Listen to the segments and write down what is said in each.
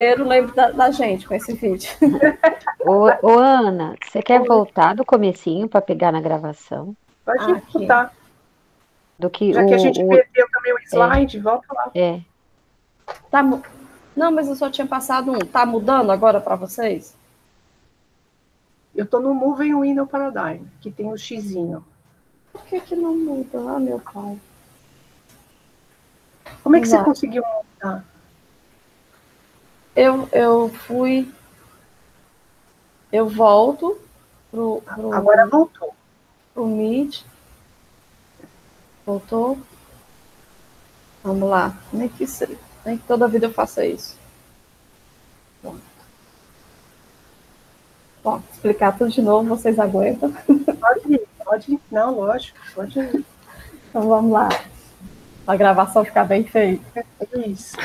lembro da gente com esse vídeo. Ô, Ana, você quer voltar do comecinho para pegar na gravação? Pode Aqui. voltar. Do que Já que a gente perdeu também o slide, volta lá. Tá, não, mas eu só tinha passado um. Tá mudando agora para vocês? Eu estou no Moving Window Paradigm, que tem o xizinho. Por que não muda? Ah, meu pai. Como é que você conseguiu mudar? Eu fui... Eu volto Agora voltou. Pro Meet. Voltou. Vamos lá. Nem que toda vida eu faça isso. Bom, explicar tudo de novo, vocês aguentam? Pode ir. Não, lógico, pode ir. Então vamos lá. A gravação ficar bem feita. É isso.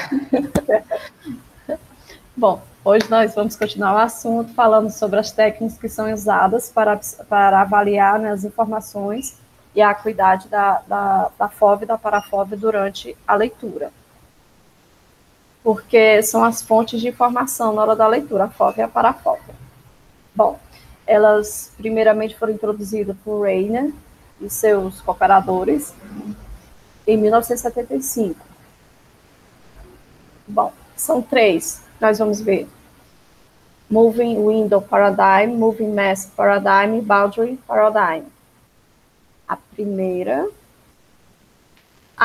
Bom, hoje nós vamos continuar o assunto falando sobre as técnicas que são usadas para avaliar, né, as informações e a acuidade da FOV e da parafóvea durante a leitura. Porque são as fontes de informação na hora da leitura, a FOV e a parafóvea. Bom, elas primeiramente foram introduzidas por Reiner e seus cooperadores em 1975. Bom, são três, nós vamos ver. Moving Window Paradigm, Moving Mask Paradigm e Boundary Paradigm. A primeira...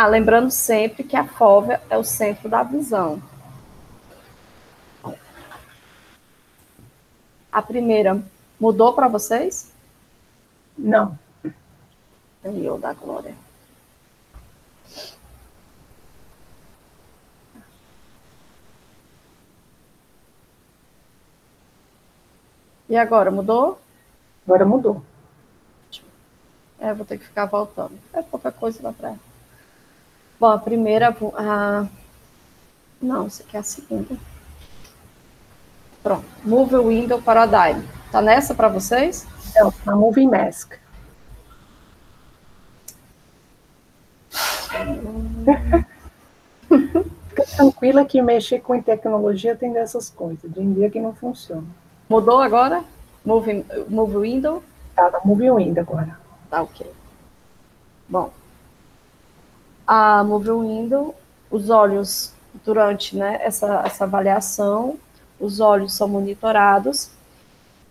lembrando sempre que a fóvea é o centro da visão. A primeira mudou para vocês? Não. Senhor da glória. E agora, mudou? Agora mudou. Vou ter que ficar voltando. É pouca coisa lá pra... Bom, a primeira... Não, isso aqui é a segunda. Pronto. Move Window Paradigm. Tá nessa para vocês? Não, a Moving Mask. Fica tranquila que mexer com tecnologia tem dessas coisas. Tem dia que não funciona. Mudou agora? Move Window? Tá Moving Window agora. Tá, ok. Bom. A Move Window, os olhos, durante, né, essa avaliação, os olhos são monitorados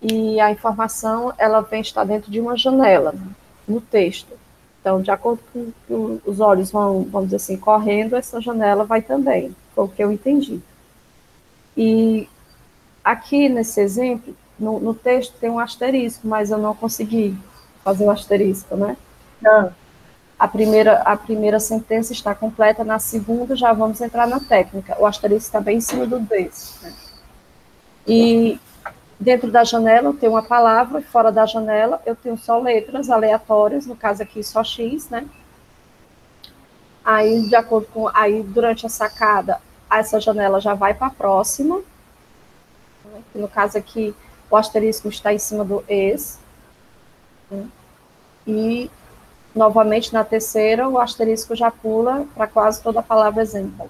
e a informação, ela vem estar dentro de uma janela, no texto. Então, de acordo com que os olhos vão, vamos dizer assim, correndo, essa janela vai também, foi o que eu entendi. E aqui, nesse exemplo, no texto tem um asterisco, mas eu não consegui fazer o asterisco, né? Não. A primeira sentença está completa, na segunda já vamos entrar na técnica. O asterisco está bem em cima do desse. Né? E dentro da janela eu tenho uma palavra, fora da janela eu tenho só letras aleatórias, no caso aqui só X, né? Aí, de acordo com... Aí, durante a sacada, essa janela já vai para a próxima. No caso aqui, o asterisco está em cima do ex. Né? E... novamente, na terceira, o asterisco já pula para quase toda a palavra exemplo.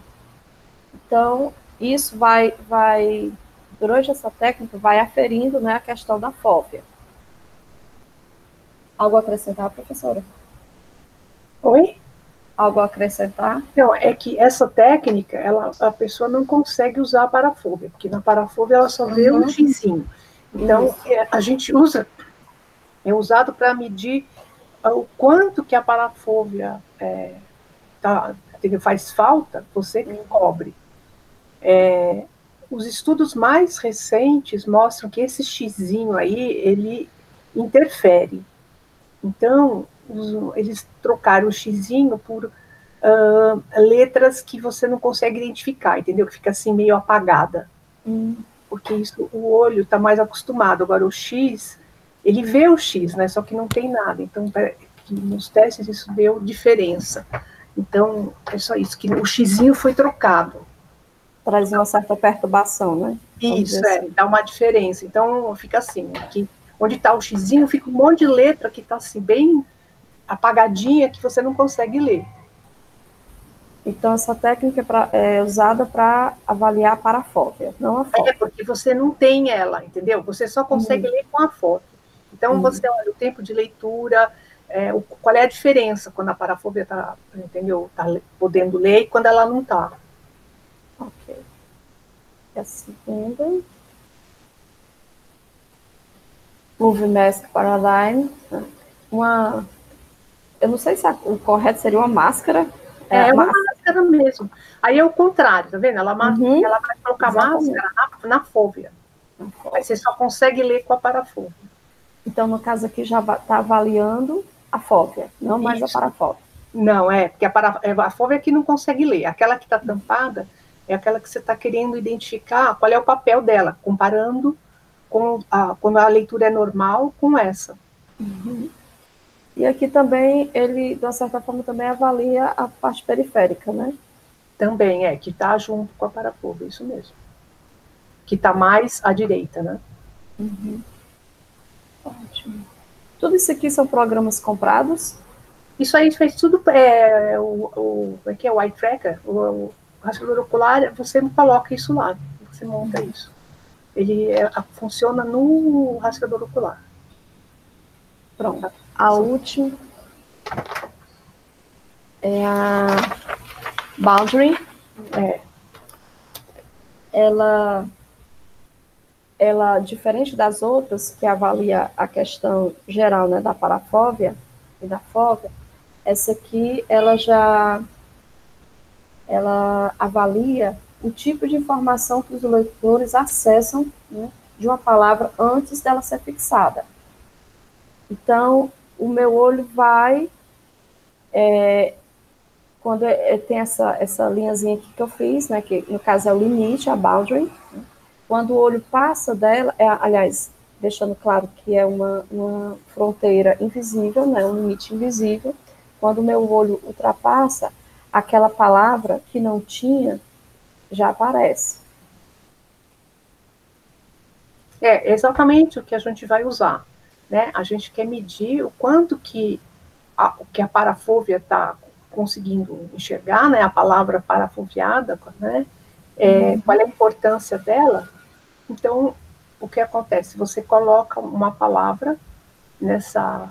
Então, isso vai durante essa técnica, vai aferindo, né, a questão da fóvea. Algo a acrescentar, professora? Oi? Algo a acrescentar? Não, é que essa técnica, a pessoa não consegue usar a parafóvea, porque na parafóvea ela só vê um xizinho. Então, a gente é usado para medir o quanto que a parafóvea faz falta, você que cobre. Os estudos mais recentes mostram que esse xizinho aí, ele interfere. Então, eles trocaram o xizinho por letras que você não consegue identificar, entendeu? Que fica assim meio apagada. Porque isso, o olho está mais acostumado. Agora, o X... ele vê o X, né? Só que não tem nada. Então, nos testes isso deu diferença. Então, é só isso, que o xizinho foi trocado. Traz uma certa perturbação, né? Isso, dá uma diferença. Então, fica assim, aqui, onde está o xizinho, fica um monte de letra que está assim, bem apagadinha, que você não consegue ler. Então, essa técnica é usada para avaliar a parafóbia, não a fóbia. Porque você não tem ela, entendeu? Você só consegue ler com a foto. Então, você olha o tempo de leitura, qual é a diferença quando a parafóbia está, entendeu? Tá podendo ler e quando ela não está. Ok. E a segunda. Movie Mask Paradigm. Eu não sei se o correto seria uma máscara. É uma máscara mesmo. Aí é o contrário, tá vendo? Ela vai colocar máscara na fóbia. Aí você só consegue ler com a parafóbia. Então, no caso aqui, já está avaliando a fóbia, não mais a parafóbia. Não, porque a fóbia é que não consegue ler. Aquela que está tampada é aquela que você está querendo identificar qual é o papel dela, comparando quando a leitura é normal com essa. E aqui também, ele, de uma certa forma, também avalia a parte periférica, né? Também, que está junto com a parafóbia, isso mesmo. Que está mais à direita, né? Ótimo. Tudo isso aqui são programas comprados? Isso aí fez tudo, o Eye Tracker, o rastreador ocular, você não coloca isso lá, você monta isso. Ele funciona no rastreador ocular. Pronto. A última é a Boundary. Ela, diferente das outras, que avalia a questão geral, né, da parafóbia e da fóbia, essa aqui, ela avalia o tipo de informação que os leitores acessam, né, de uma palavra antes dela ser fixada. Então, o meu olho vai, quando tem essa linhazinha aqui que eu fiz, né, que no caso é o limite, a boundary, né, quando o olho passa dela, aliás, deixando claro que é uma fronteira invisível, né, um limite invisível, quando o meu olho ultrapassa, aquela palavra que não tinha, já aparece. É exatamente o que a gente vai usar, né? A gente quer medir o quanto que a parafóbia está conseguindo enxergar, né? A palavra parafobiada, né? Qual é a importância dela. Então, o que acontece? Você coloca uma palavra nessa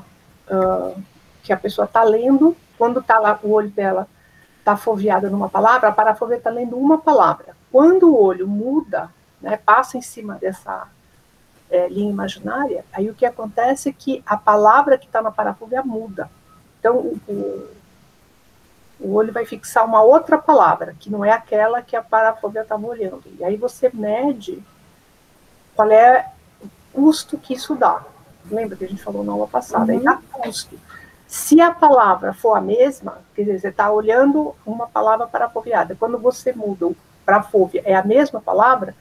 que a pessoa está lendo, quando tá lá, o olho dela está foveado numa palavra, a parafobia está lendo uma palavra. Quando o olho muda, né, passa em cima dessa linha imaginária, aí o que acontece é que a palavra que está na parafobia muda. Então, o olho vai fixar uma outra palavra, que não é aquela que a parafobia estava olhando. E aí você mede qual é o custo que isso dá. Lembra que a gente falou na aula passada? Aí dá custo. Se a palavra for a mesma, quer dizer, você está olhando uma palavra parafobiada. Quando você muda para fóbia, é a mesma palavra,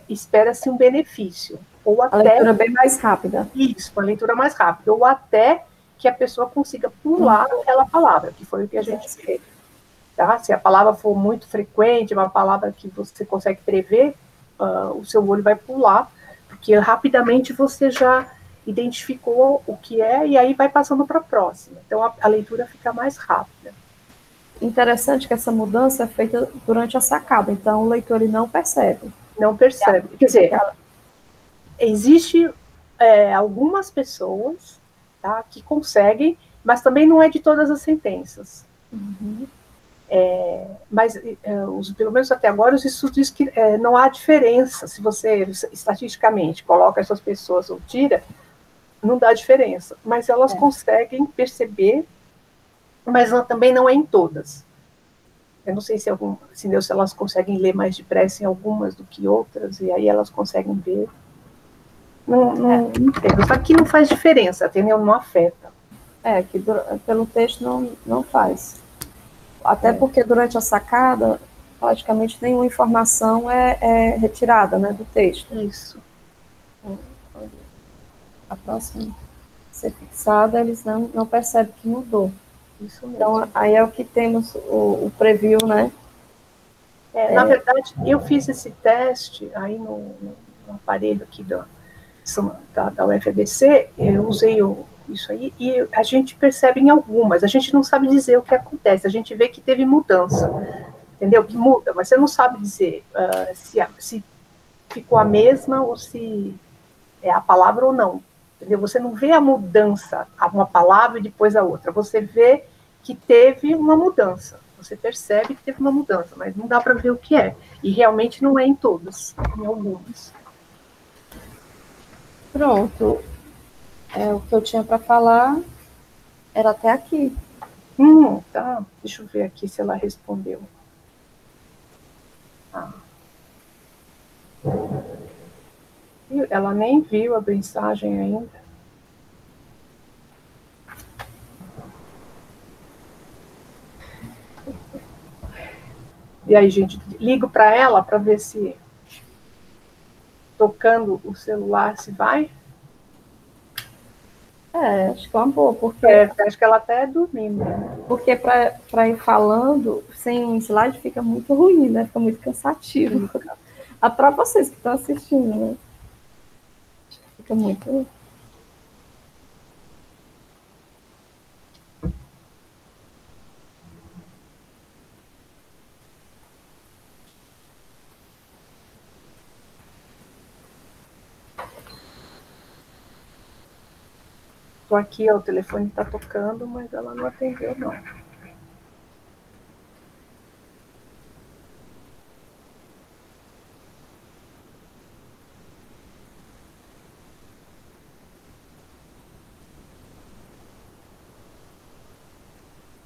espera-se um benefício. Ou até, a leitura bem mais rápida. Isso, uma leitura mais rápida. Ou até que a pessoa consiga pular aquela palavra, que foi o que a gente fez. Tá? Se a palavra for muito frequente, uma palavra que você consegue prever, o seu olho vai pular, porque rapidamente você já identificou o que é, e aí vai passando para a próxima. Então, a leitura fica mais rápida. Interessante que essa mudança é feita durante a sacada, então o leitor ele não percebe. Não percebe. Quer dizer, existe algumas pessoas, tá, que conseguem, mas também não é de todas as sentenças. Mas, pelo menos até agora, os estudos dizem que não há diferença. Se você, estatisticamente, coloca essas pessoas ou tira, não dá diferença. Mas elas conseguem perceber, mas também não é em todas. Eu não sei se elas conseguem ler mais depressa em algumas do que outras, e aí elas conseguem ver. Não entendo. Só que não faz diferença, entendeu? Não afeta. Que pelo texto não faz. Até porque durante a sacada, praticamente nenhuma informação é retirada, né, do texto. Isso. A próxima ser fixada, eles não percebem que mudou. Isso mesmo. Então, aí é o que temos, o preview, né? Na verdade, eu fiz esse teste aí no aparelho aqui da UFABC, eu usei isso aí, e a gente percebe em algumas, a gente não sabe dizer o que acontece, a gente vê que teve mudança, entendeu? Que muda, mas você não sabe dizer se ficou a mesma ou se é a palavra ou não, entendeu? Você não vê a mudança, uma palavra e depois a outra, você vê que teve uma mudança, você percebe que teve uma mudança, mas não dá para ver o que é, e realmente não é em todas, em algumas. Pronto. O que eu tinha para falar era até aqui. Tá. Deixa eu ver aqui se ela respondeu. Ela nem viu a mensagem ainda. E aí, gente, ligo para ela para ver se tocando o celular se vai. Acho que é uma boa, porque acho que ela até é dormindo. Porque para ir falando sem slide fica muito ruim, né? Fica muito cansativo. Até para vocês que estão assistindo, né? Fica muito. Estou aqui, ó, o telefone está tocando, mas ela não atendeu, não.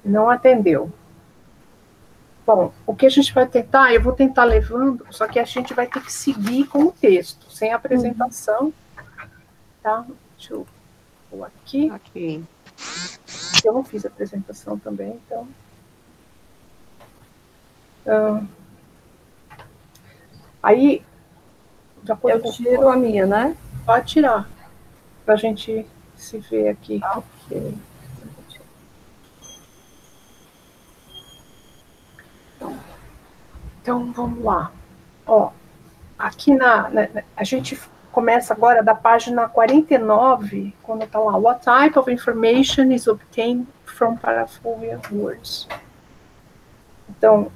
Não atendeu. Bom, o que a gente vai tentar, eu vou tentar levando, só que a gente vai ter que seguir com o texto, sem apresentação, tá? Deixa eu pôr aqui. Ok. Eu não fiz a apresentação também, então... Aí... Eu tiro a minha, né? Pode tirar, para a gente se ver aqui. Ok. Então, vamos lá. Ó, aqui a gente começa agora da página 49, quando está lá, what type of information is obtained from paraphobia words? Então,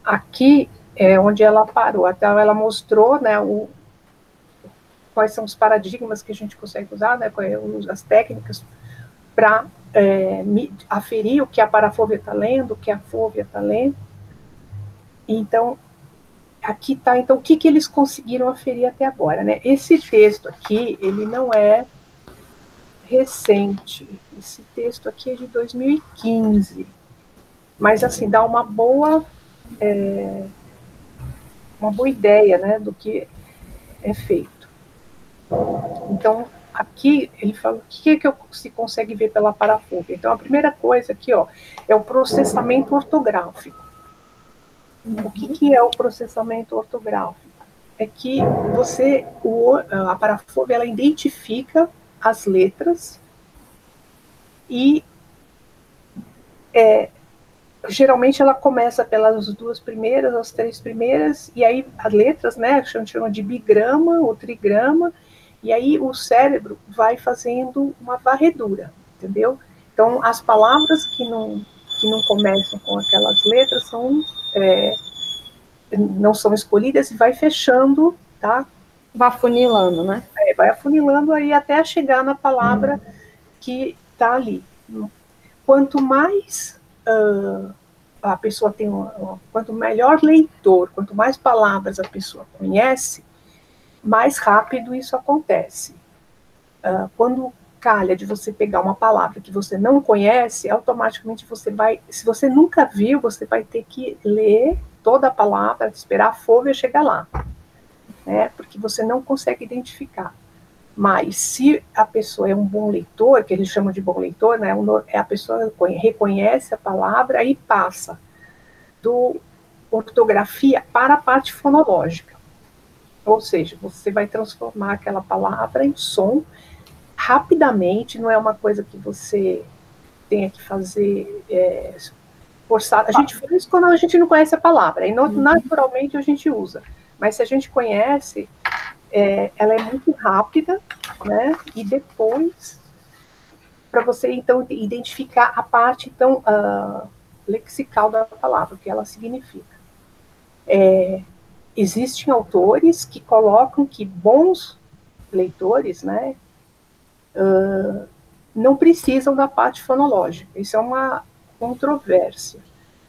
aqui é onde ela parou. Até ela mostrou, né, quais são os paradigmas que a gente consegue usar, né, as técnicas para aferir o que a parafobia está lendo, o que a fobia está lendo. Então, aqui está, então, o que eles conseguiram aferir até agora, né? Esse texto aqui, ele não é recente. Esse texto aqui é de 2015. Mas, assim, dá uma boa ideia, né, do que é feito. Então, aqui, ele fala o que se consegue ver pela parafobia. Então, a primeira coisa aqui, ó, é o processamento ortográfico. O que é o processamento ortográfico? É que a parafobia, ela identifica as letras e geralmente ela começa pelas 2 primeiras, as 3 primeiras, e aí as letras, né, a gente chama de bigrama ou trigrama, e aí o cérebro vai fazendo uma varredura, entendeu? Então, as palavras que não começam com aquelas letras não são escolhidas e vai fechando, tá? Vai afunilando, né? Vai afunilando aí até chegar na palavra que está ali. Quanto mais a pessoa tem quanto melhor leitor, quanto mais palavras a pessoa conhece, mais rápido isso acontece. Quando calha de você pegar uma palavra que você não conhece, automaticamente você vai, se você nunca viu, você vai ter que ler toda a palavra, esperar a fobia chegar lá, né? Porque você não consegue identificar. Mas se a pessoa é um bom leitor, que eles chamam de bom leitor, né, a pessoa reconhece a palavra e passa do ortografia para a parte fonológica. Ou seja, você vai transformar aquela palavra em som rapidamente, não é uma coisa que você tenha que fazer forçado. A gente faz quando a gente não conhece a palavra, e naturalmente a gente usa. Mas se a gente conhece, ela é muito rápida, né? E depois para você, então, identificar a parte, então, lexical da palavra, o que ela significa. Existem autores que colocam que bons leitores, né, não precisam da parte fonológica. Isso é uma controvérsia,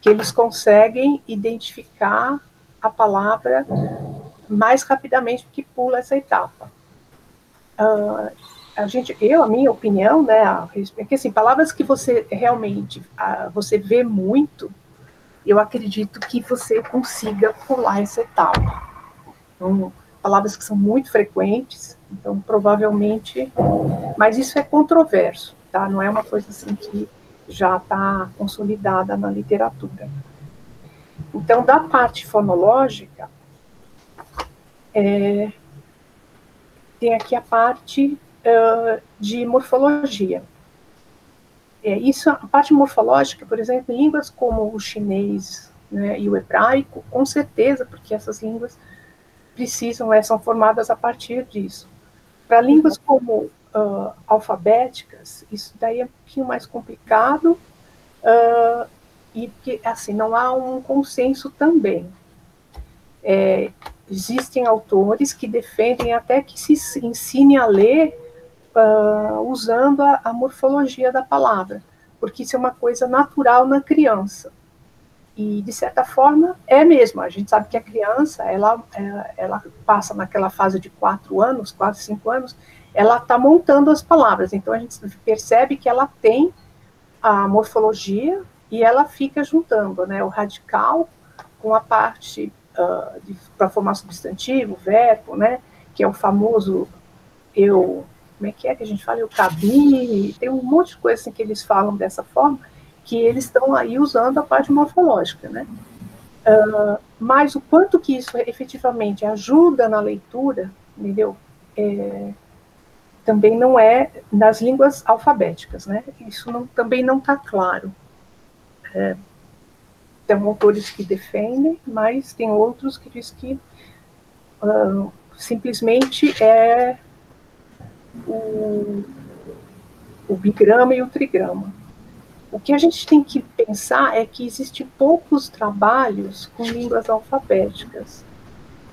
que eles conseguem identificar a palavra mais rapidamente do que pula essa etapa. A minha opinião, né, é que assim, palavras que você realmente você vê muito, eu acredito que você consiga pular essa etapa. Então, palavras que são muito frequentes, então provavelmente, mas isso é controverso, tá? Não é uma coisa assim que já está consolidada na literatura. Então, da parte fonológica, tem aqui a parte de morfologia. A parte morfológica, por exemplo, em línguas como o chinês, né, e o hebraico, com certeza, porque essas línguas são formadas a partir disso. Para línguas como alfabéticas, isso daí é um pouquinho mais complicado, e que, assim, não há um consenso também. Existem autores que defendem até que se ensine a ler usando a morfologia da palavra, porque isso é uma coisa natural na criança. E, de certa forma, é mesmo. A gente sabe que a criança, ela passa naquela fase de 4 anos, 4, 5 anos, ela está montando as palavras. Então, a gente percebe que ela tem a morfologia e ela fica juntando, né, o radical com a parte para formar substantivo, verbo, né, que é o famoso como é que a gente fala? Eu cabi, tem um monte de coisa assim que eles falam dessa forma, que eles estão aí usando a parte morfológica, né? Mas o quanto que isso efetivamente ajuda na leitura, entendeu? Também não é nas línguas alfabéticas, né? Isso também não está claro. Tem autores que defendem, mas tem outros que dizem que simplesmente é o bigrama e o trigrama. O que a gente tem que pensar é que existem poucos trabalhos com línguas alfabéticas,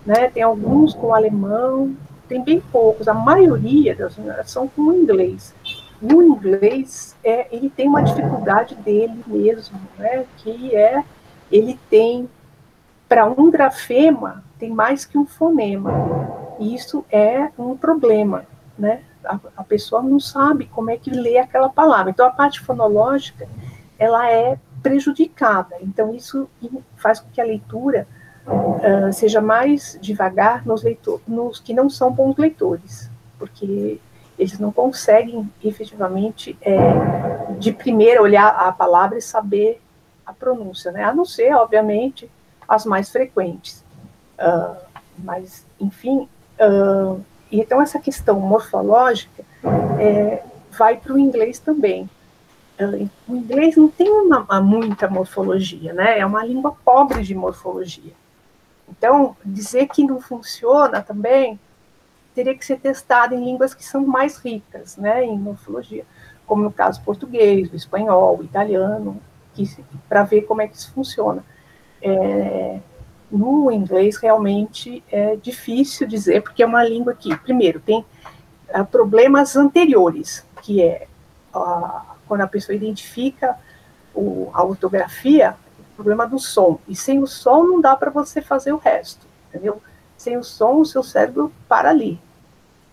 né? Tem alguns com alemão, tem bem poucos. A maioria das são com inglês. E o inglês, ele tem uma dificuldade dele mesmo, né? Que ele tem, para um grafema, tem mais que um fonema. E isso é um problema, né? A pessoa não sabe como é que lê aquela palavra. Então, a parte fonológica, ela é prejudicada. Então, isso faz com que a leitura seja mais devagar nos que não são bons leitores, porque eles não conseguem, efetivamente, de primeira olhar a palavra e saber a pronúncia, né? A não ser, obviamente, as mais frequentes. Mas, enfim... então, essa questão morfológica vai para o inglês também. O inglês não tem muita morfologia, né? É uma língua pobre de morfologia. Então, dizer que não funciona também teria que ser testado em línguas que são mais ricas, né, em morfologia, como no caso português, o espanhol, o italiano, para ver como é que isso funciona. No inglês, realmente, é difícil dizer, porque é uma língua que, primeiro, tem problemas anteriores, que quando a pessoa identifica a ortografia, o problema do som. E sem o som não dá para você fazer o resto, entendeu? Sem o som, o seu cérebro para ali.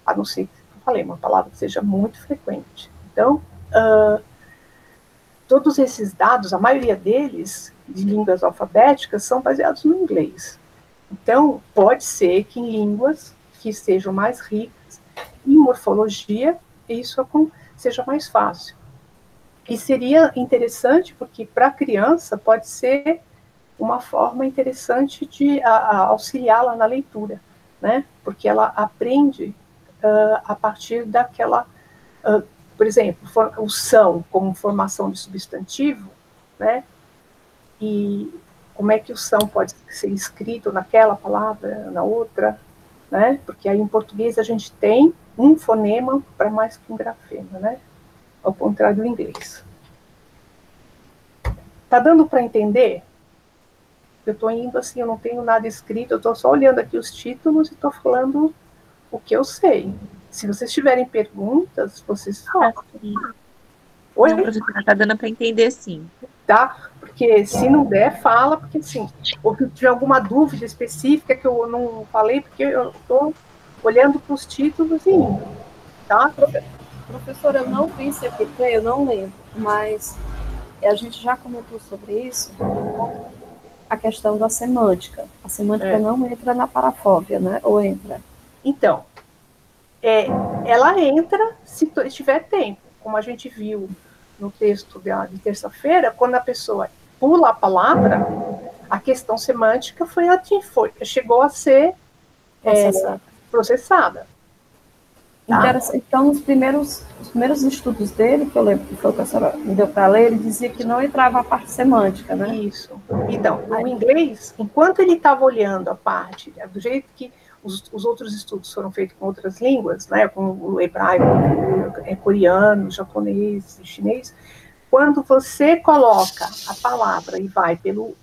A não ser que, eu falei, uma palavra que seja muito frequente. Então, todos esses dados, a maioria deles, de línguas alfabéticas, são baseados no inglês. Então, pode ser que em línguas que sejam mais ricas em morfologia, isso seja mais fácil. E seria interessante, porque para a criança pode ser uma forma interessante de auxiliá-la na leitura, né? Porque ela aprende a partir daquela... por exemplo, o são como formação de substantivo, né? E como é que o são pode ser escrito naquela palavra, na outra, né? Porque aí em português a gente tem um fonema para mais que um grafema, né? ao contrário do inglês. Tá dando para entender? Eu estou indo assim, eu não tenho nada escrito, eu estou só olhando aqui os títulos e estou falando o que eu sei. Se vocês tiverem perguntas, vocês falam. Oi? Não, professora, tá dando para entender, sim. Tá? Porque se não der, fala, porque assim, ou se tiver alguma dúvida específica que eu não falei, porque eu estou olhando para os títulos e indo, tá? Professora, eu não vi CPT, eu não lembro, mas a gente já comentou sobre isso, a questão da semântica. A semântica não entra na parafóbia, né? Ou entra? Então, ela entra se tiver tempo, como a gente viu no texto de terça-feira, quando a pessoa pula a palavra, a questão semântica chegou a ser processada. Tá? Então, os primeiros estudos dele, que eu lembro que foi o que a senhora me deu para ler, ele dizia que não entrava a parte semântica, né? Isso. Então, o inglês, enquanto ele estava olhando a parte, do jeito que os outros estudos foram feitos com outras línguas, né, com o hebraico, coreano, japonês, chinês, quando você coloca a palavra e vai pelo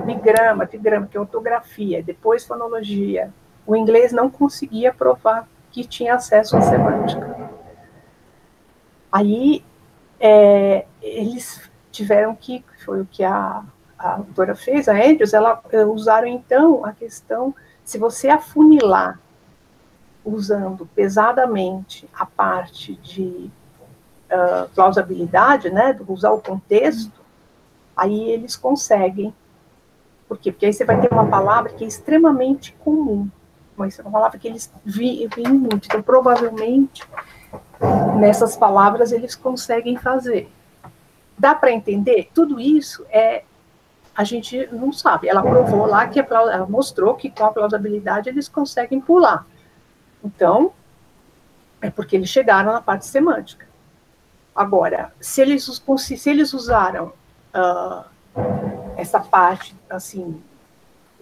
bigrama, que é ortografia, depois fonologia, o inglês não conseguia provar que tinha acesso à semântica. Aí, eles tiveram que, foi o que a autora fez, a Andrews, usaram então a questão, se você afunilar usando pesadamente a parte de plausibilidade, né, usar o contexto, aí eles conseguem. Por quê? Porque aí você vai ter uma palavra que é extremamente comum, mas é uma palavra que eles veem muito, então provavelmente nessas palavras eles conseguem fazer. Dá para entender? Tudo isso a gente não sabe. Ela provou lá que ela mostrou que com a plausibilidade eles conseguem pular. Então, é porque eles chegaram na parte semântica. Agora, se eles usaram essa parte, assim,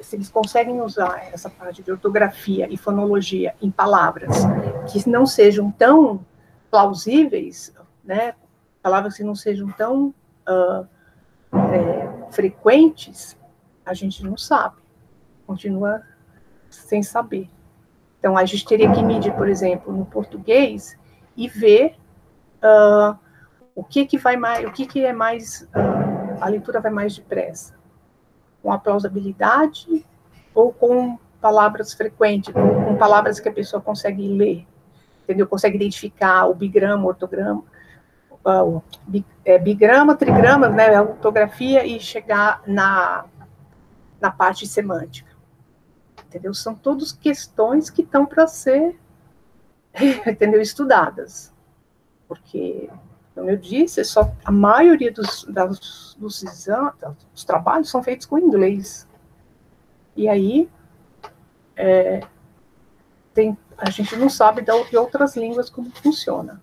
se eles conseguem usar essa parte de ortografia e fonologia em palavras que não sejam tão plausíveis, né, palavras que não sejam tão frequentes, a gente não sabe, continua sem saber. Então, a gente teria que medir, por exemplo, no português e ver o que é mais, a leitura vai mais depressa, com a plausibilidade ou com palavras frequentes, ou com palavras que a pessoa consegue ler, entendeu? Consegue identificar o bigrama, o ortograma, bigrama, trigrama, né, a ortografia e chegar na parte semântica. Entendeu? São todas questões que estão para ser, entendeu, estudadas. Porque, como eu disse, a maioria dos trabalhos são feitos com inglês. E aí, a gente não sabe de outras línguas como funciona.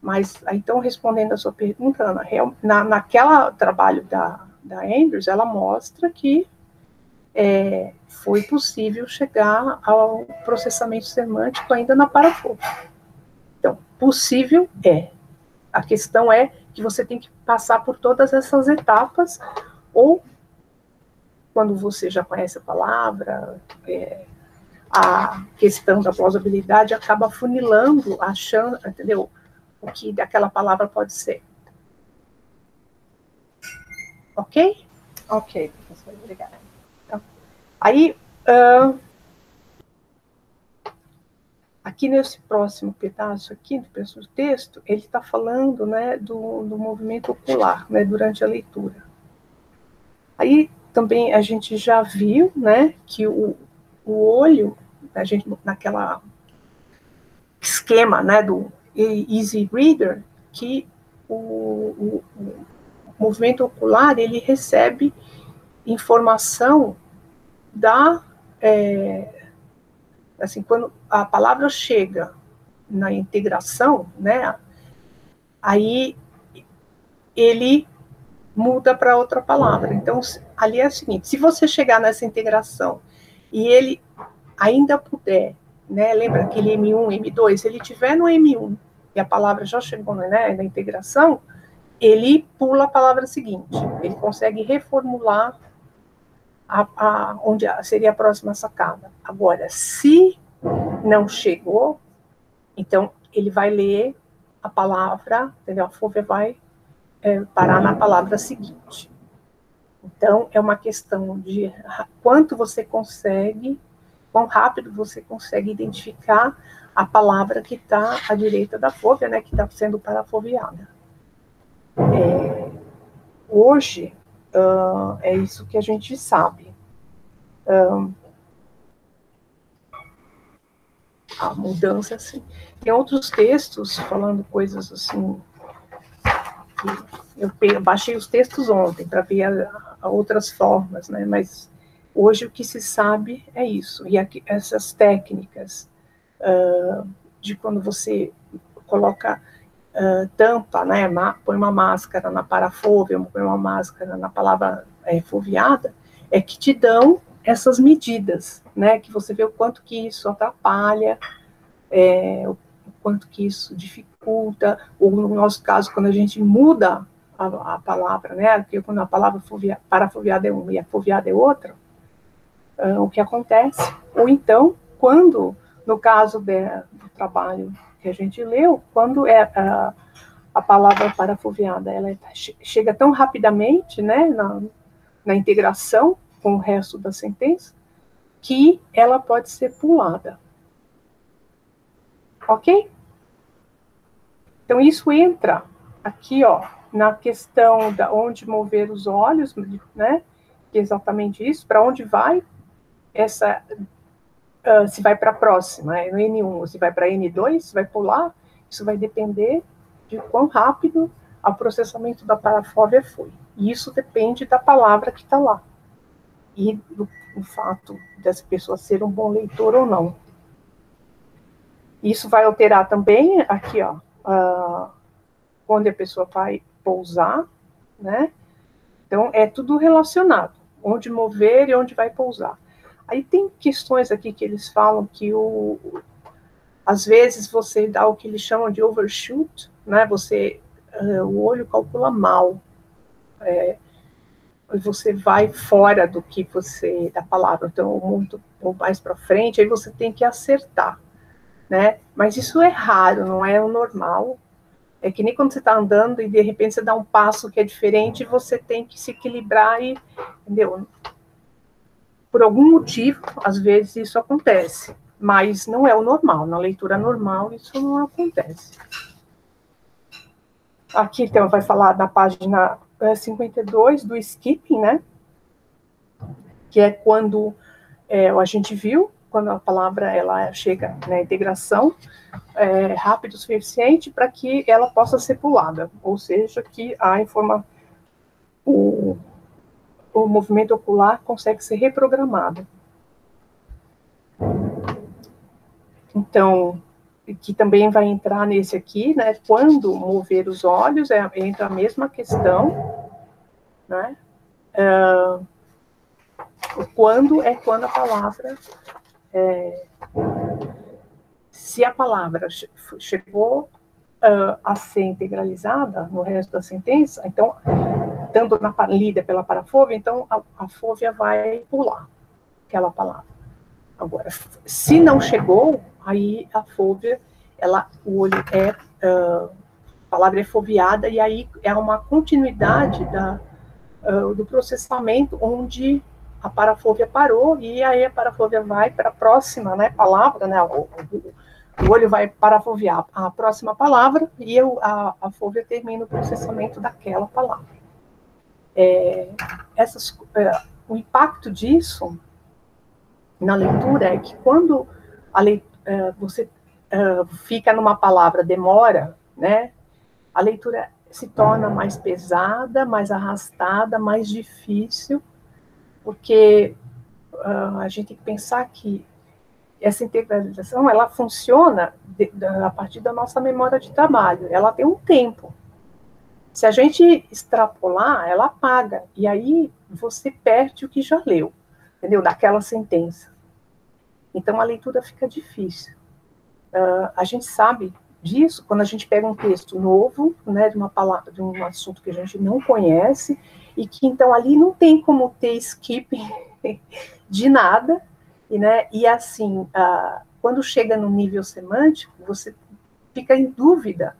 Mas, então, respondendo a sua pergunta, Ana, naquela trabalho da Andrews, ela mostra que foi possível chegar ao processamento semântico ainda na parafóbia. Então, possível é. A questão é que você tem que passar por todas essas etapas, ou quando você já conhece a palavra, a questão da plausibilidade acaba funilando, achando, entendeu? O que aquela palavra pode ser. Ok? Ok, professora, obrigada. Então, aí, aqui nesse próximo pedaço aqui, do texto, ele está falando, né, do movimento ocular, né, durante a leitura. Aí, também, a gente já viu, né, que o olho, a gente, naquela esquema, né, do Easy Reader, que o movimento ocular, ele recebe informação assim, quando a palavra chega na integração, né, aí ele muda para outra palavra. Então, ali é o seguinte, se você chegar nessa integração e ele ainda puder, né, lembra aquele M1, M2, se ele estiver no M1 e a palavra já chegou, né, na integração, ele pula a palavra seguinte, ele consegue reformular onde seria a próxima sacada. Agora, se não chegou, então ele vai ler a palavra, entendeu? A fôvea vai parar na palavra seguinte. Então, é uma questão de quanto você consegue, quão rápido você consegue identificar a palavra que está à direita da fôvea, né, que está sendo parafoveada. Hoje, é isso que a gente sabe. A mudança, assim. Tem outros textos falando coisas assim. Eu baixei os textos ontem para ver outras formas, né? Mas hoje o que se sabe é isso. E aqui, essas técnicas de quando você coloca tampa, né? Põe uma máscara na parafôvea, põe uma máscara na palavra foveada, é que te dão essas medidas, né? Que você vê o quanto que isso atrapalha, o quanto que isso dificulta, ou no nosso caso, quando a gente muda a palavra, né? Porque quando a palavra parafoveada é uma e a foveada é outra, o que acontece? Ou então, quando, no caso do trabalho que a gente leu, quando a palavra parafoveada ela chega tão rapidamente, né, na integração com o resto da sentença, que ela pode ser pulada. Ok? Então, isso entra aqui, ó, na questão da onde mover os olhos, né? Que é exatamente isso, para onde vai essa... se vai para a próxima, no N1, se vai para N2, se vai pular, isso vai depender de quão rápido o processamento da parafóvea foi. E isso depende da palavra que está lá. E do fato dessa pessoa ser um bom leitor ou não. Isso vai alterar também, aqui, ó, onde a pessoa vai pousar, né? Então, é tudo relacionado. Onde mover e onde vai pousar. Aí tem questões aqui que eles falam que às vezes você dá o que eles chamam de overshoot, né? O olho calcula mal. Você vai fora do que da palavra, então muito mais para frente, aí você tem que acertar, né? Mas isso é raro, não é o normal. É que nem quando você está andando e de repente você dá um passo que é diferente, você tem que se equilibrar e, entendeu? Por algum motivo, às vezes isso acontece, mas não é o normal. Na leitura normal, isso não acontece. Aqui, então, vai falar da página 52 do skipping, né? Que é quando a gente viu, quando a palavra ela chega na integração, rápido o suficiente para que ela possa ser pulada, ou seja, que o movimento ocular consegue ser reprogramado. Então, que também vai entrar nesse aqui, né? Quando mover os olhos, entra a mesma questão, né? Quando a palavra... se a palavra chegou a ser integralizada no resto da sentença, então, estando lida pela parafôvea, então a fôvea vai pular aquela palavra. Agora, se não chegou, aí a fôvea, o olho a palavra é foveada, e aí é uma continuidade do processamento onde a parafôvea parou, e aí a parafôvea vai para a próxima, né, palavra, né, o olho vai parafovear a próxima palavra, e a fôvea termina o processamento daquela palavra. O impacto disso na leitura é que quando você fica numa palavra, demora, né, a leitura se torna mais pesada, mais arrastada, mais difícil, porque a gente tem que pensar que essa integralização, ela funciona a partir da nossa memória de trabalho, ela tem um tempo. Se a gente extrapolar, ela apaga, e aí você perde o que já leu, entendeu? Daquela sentença. Então, a leitura fica difícil. A gente sabe, disso, quando a gente pega um texto novo, né, de uma palavra, de um assunto que a gente não conhece, e que então ali não tem como ter skip de nada, e assim, quando chega no nível semântico, você fica em dúvida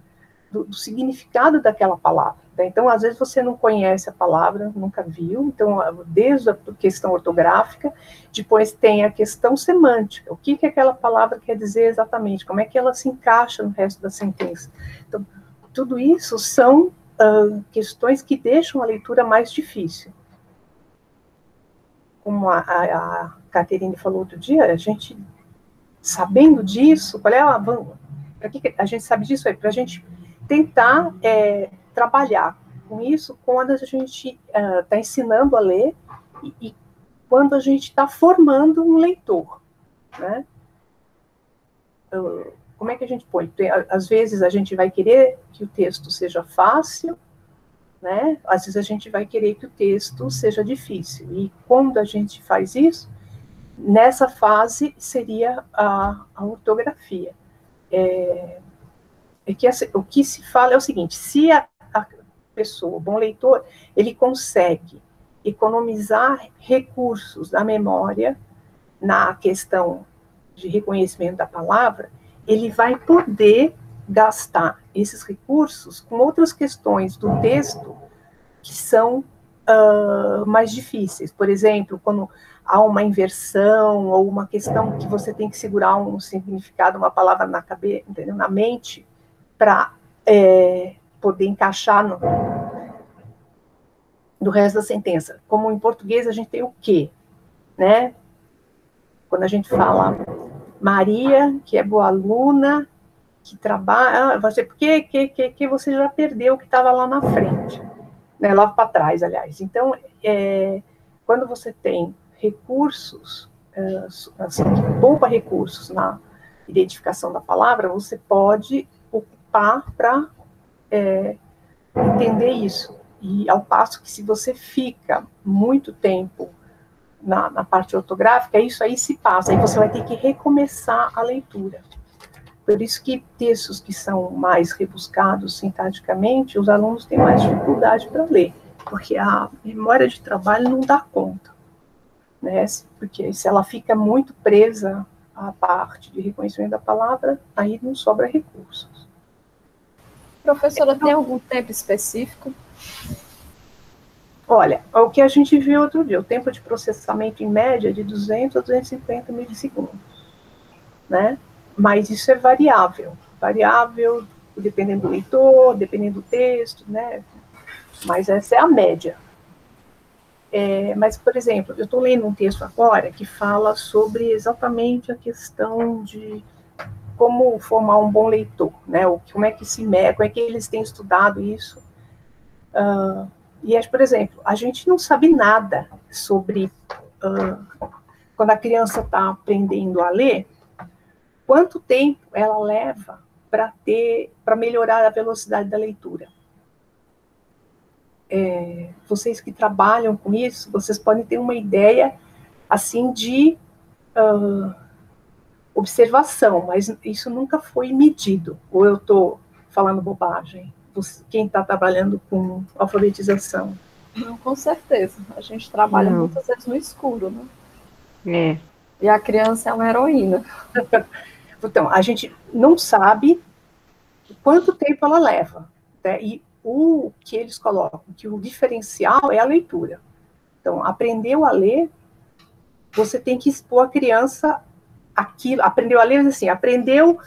do significado daquela palavra. Né? Então, às vezes você não conhece a palavra, nunca viu, então, desde a questão ortográfica, depois tem a questão semântica, o que aquela palavra quer dizer exatamente, como é que ela se encaixa no resto da sentença. Então, tudo isso são questões que deixam a leitura mais difícil. Como a Caterine falou outro dia, a gente, sabendo disso, qual é para que a gente sabe disso? Para a gente tentar trabalhar com isso quando a gente está ensinando a ler e quando a gente está formando um leitor, né? Como é que a gente põe? Às vezes a gente vai querer que o texto seja fácil, né? Às vezes a gente vai querer que o texto seja difícil. E quando a gente faz isso, nessa fase seria a ortografia. O que se fala é o seguinte: se a pessoa, o bom leitor, ele consegue economizar recursos da memória na questão de reconhecimento da palavra, ele vai poder gastar esses recursos com outras questões do texto que são mais difíceis. Por exemplo, quando há uma inversão ou uma questão que você tem que segurar um significado, uma palavra na cabeça, entendeu? Na mente, para poder encaixar no resto da sentença. Como em português a gente tem o quê, né? Quando a gente fala Maria, que é boa aluna, que trabalha, porque você já perdeu o que estava lá na frente, né? Lá para trás, aliás. Então, quando você tem recursos, assim, que poupa recursos na identificação da palavra, você pode ocupar para entender isso. E ao passo que se você fica muito tempo na parte ortográfica, isso aí se passa, aí você vai ter que recomeçar a leitura. Por isso que textos que são mais rebuscados sintaticamente, os alunos têm mais dificuldade para ler, porque a memória de trabalho não dá conta, né? Porque se ela fica muito presa à parte de reconhecimento da palavra, aí não sobra recursos. Professora, tem algum tempo específico? Olha, o que a gente viu outro dia, o tempo de processamento em média de 200 a 250 milissegundos, né? Mas isso é variável dependendo do leitor, dependendo do texto, né? Mas essa é a média. Mas, por exemplo, eu estou lendo um texto agora que fala sobre exatamente a questão de como formar um bom leitor, né? Como é que como é que eles têm estudado isso. Por exemplo, a gente não sabe nada sobre quando a criança está aprendendo a ler, quanto tempo ela leva para melhorar a velocidade da leitura. Vocês que trabalham com isso, vocês podem ter uma ideia assim de observação, mas isso nunca foi medido. Ou eu estou falando bobagem? Quem está trabalhando com alfabetização? Não, com certeza. A gente trabalha muitas vezes no escuro, né? É. E a criança é uma heroína. Então, a gente não sabe quanto tempo ela leva, né? E o que eles colocam, que o diferencial é a leitura. Então, aprendeu a ler, você tem que expor a criança aquilo. Aprendeu a ler, assim, aprendeu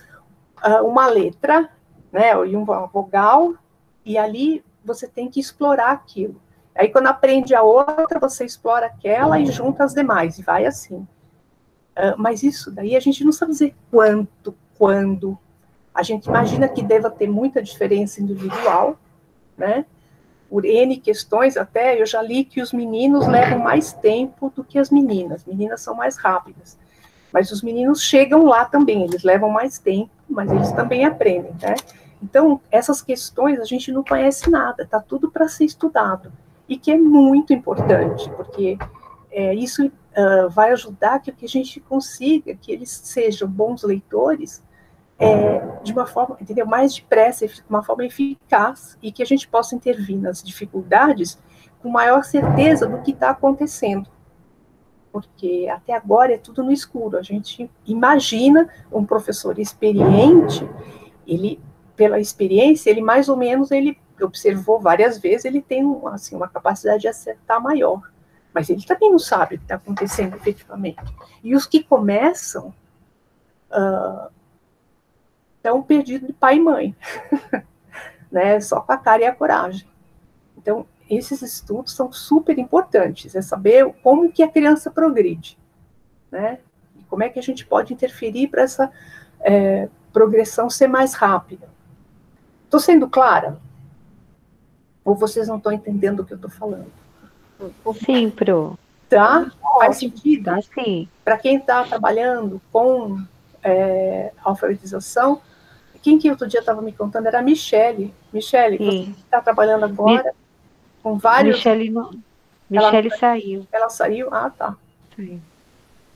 uma letra, né, e uma vogal, e ali você tem que explorar aquilo. Aí, quando aprende a outra, você explora aquela e junta as demais, e vai assim. Mas isso daí a gente não sabe dizer quando. A gente imagina que deva ter muita diferença individual, né? Por N questões, até eu já li que os meninos levam mais tempo do que as meninas. Meninas são mais rápidas. Mas os meninos chegam lá também, eles levam mais tempo, mas eles também aprendem, né? Então, essas questões a gente não conhece nada, está tudo para ser estudado. E que é muito importante, porque isso vai ajudar que a gente consiga que eles sejam bons leitores de uma forma, entendeu? Mais depressa, de uma forma eficaz, e que a gente possa intervir nas dificuldades com maior certeza do que está acontecendo. Porque até agora é tudo no escuro. A gente imagina um professor experiente, ele, pela experiência, ele mais ou menos, ele observou várias vezes, ele tem assim, uma capacidade de acertar maior. Mas ele também não sabe o que está acontecendo efetivamente. E os que começam estão perdidos de pai e mãe, né? Só com a cara e a coragem. Então, esses estudos são super importantes, é saber como que a criança progride, né? E como é que a gente pode interferir para essa progressão ser mais rápida. Estou sendo clara? Ou vocês não estão entendendo o que eu estou falando? Sim, Pro. Tá? Faz sentido? Tá, sim. Para quem está trabalhando com alfabetização, quem que outro dia estava me contando era a Michele. Michele, você está trabalhando agora com vários... Michele saiu. Ela saiu? Ah, tá. Sim.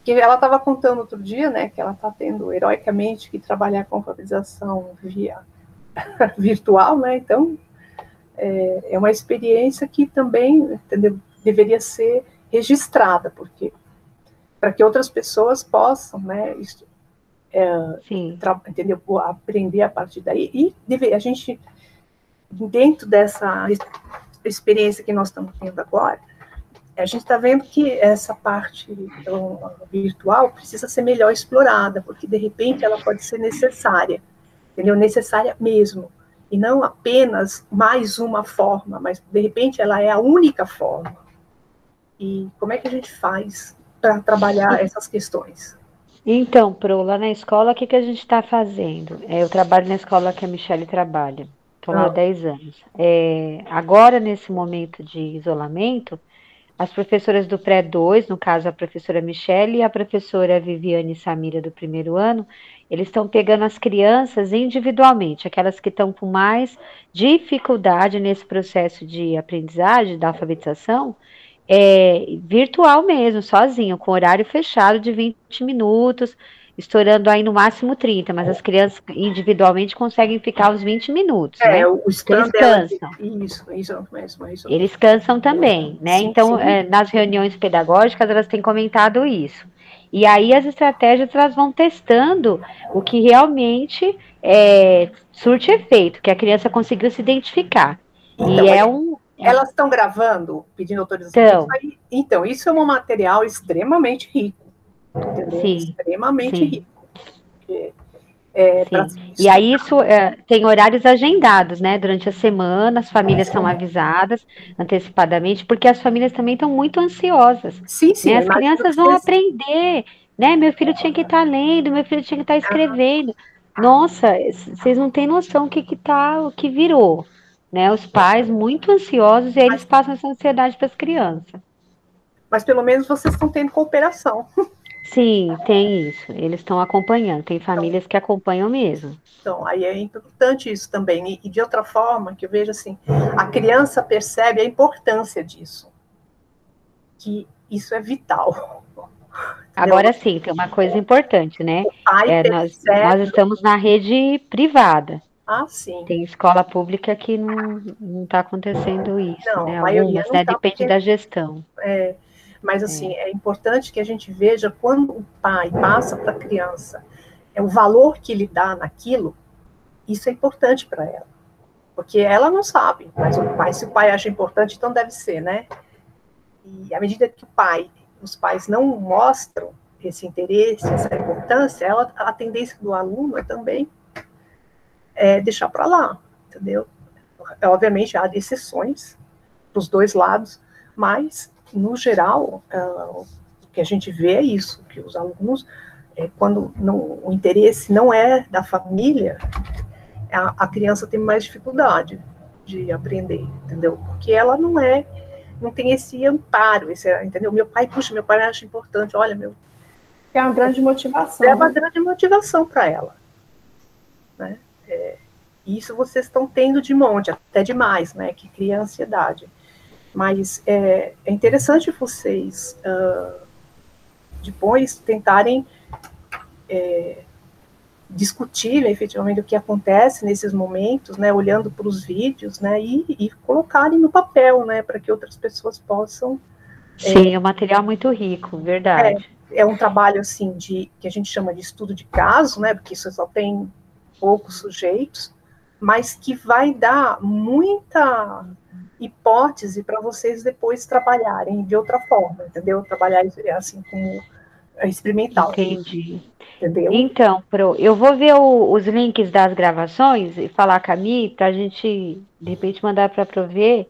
Que ela estava contando outro dia, né, que ela está tendo heroicamente que trabalhar com alfabetização via virtual, né? Então é uma experiência que também, entendeu, deveria ser registrada, porque para que outras pessoas possam, né, entendeu, aprender a partir daí. E a gente, dentro dessa experiência que nós estamos tendo agora, a gente está vendo que essa parte virtual precisa ser melhor explorada, porque de repente ela pode ser necessária, entendeu? Necessária mesmo, e não apenas mais uma forma, mas de repente ela é a única forma. E como é que a gente faz para trabalhar essas questões? Então, Pro, lá na escola, o que a gente está fazendo? Eu trabalho na escola que a Michele trabalha, estou lá há 10 anos. Agora, nesse momento de isolamento, as professoras do pré-2, no caso a professora Michele e a professora Viviane Samira do primeiro ano, eles estão pegando as crianças individualmente, aquelas que estão com mais dificuldade nesse processo de aprendizagem, da alfabetização, virtual mesmo, sozinho, com horário fechado de 20 minutos, estourando aí no máximo 30, mas as crianças individualmente conseguem ficar os 20 minutos, né? O scan eles cansam. Isso mesmo. Eles cansam também, né? Sim, então, sim. Nas reuniões pedagógicas, elas têm comentado isso. E aí as estratégias, elas vão testando o que realmente surte efeito, que a criança conseguiu se identificar. Elas estão gravando, pedindo autorização? Então, isso é um material extremamente rico. Entendeu? Sim, extremamente rico. E aí isso tem horários agendados, né? Durante a semana, as famílias são avisadas antecipadamente, porque as famílias também estão muito ansiosas. Sim. Né? As crianças vão aprender, né? Meu filho tinha que estar lendo, meu filho tinha que estar escrevendo. Nossa, vocês não têm noção o que virou, né? Os pais muito ansiosos e aí eles passam essa ansiedade para as crianças. Mas pelo menos vocês estão tendo cooperação. Sim, tem isso. Eles estão acompanhando. Tem famílias que acompanham mesmo. Então, aí é importante isso também. E de outra forma, que eu vejo assim, a criança percebe a importância disso. Que isso é vital. Agora sim, tem uma coisa importante, né? Nós estamos na rede privada. Ah, sim. Tem escola pública que não está acontecendo isso, não, né? Algumas, né? Depende da gestão. Mas, assim, é importante que a gente veja quando o pai passa para a criança o valor que ele dá naquilo, isso é importante para ela. Porque ela não sabe, mas se o pai acha importante, então deve ser, né? E à medida que os pais não mostram esse interesse, essa importância, a tendência do aluno é também deixar para lá, entendeu? Obviamente, há exceções dos dois lados, mas, no geral, o que a gente vê é isso, que os alunos, quando o interesse não é da família, a criança tem mais dificuldade de aprender, entendeu? Porque ela não tem esse amparo, entendeu? Meu pai acha importante, olha, é uma grande motivação. É uma grande motivação para ela, né? Isso vocês estão tendo de monte, até demais, né? Que cria ansiedade. Mas é interessante vocês depois tentarem discutirem efetivamente o que acontece nesses momentos, né, olhando para os vídeos, né, e colocarem no papel, né, para que outras pessoas possam. Sim, é um material muito rico, verdade. É um trabalho assim que a gente chama de estudo de caso, né, porque isso só tem poucos sujeitos, mas que vai dar muita hipótese para vocês depois trabalharem de outra forma, entendeu? Trabalhar assim como experimental. Entendi. Entendeu? Então, eu vou ver os links das gravações e falar com a Mi para a gente, de repente, mandar para a Prover,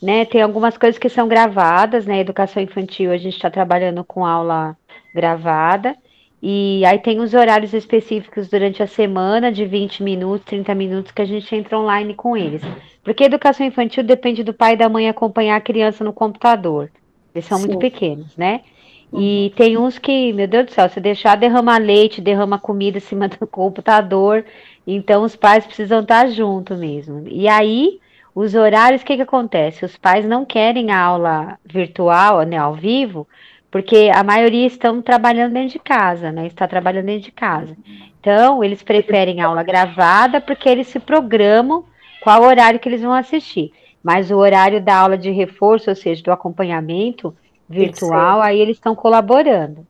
né? Tem algumas coisas que são gravadas, né? Educação infantil, a gente está trabalhando com aula gravada, e aí tem os horários específicos durante a semana, de 20 minutos, 30 minutos, que a gente entra online com eles. Porque educação infantil depende do pai e da mãe acompanhar a criança no computador. Eles são muito pequenos, né? E tem uns que, meu Deus do céu, se deixar derramar leite, derrama comida em cima do computador, então os pais precisam estar junto mesmo. E aí, os horários, o que acontece? Os pais não querem a aula virtual, né, ao vivo, porque a maioria estão trabalhando dentro de casa, né? Está trabalhando dentro de casa. Então, eles preferem aula gravada porque eles se programam qual horário que eles vão assistir. Mas o horário da aula de reforço, ou seja, do acompanhamento virtual, aí eles estão colaborando.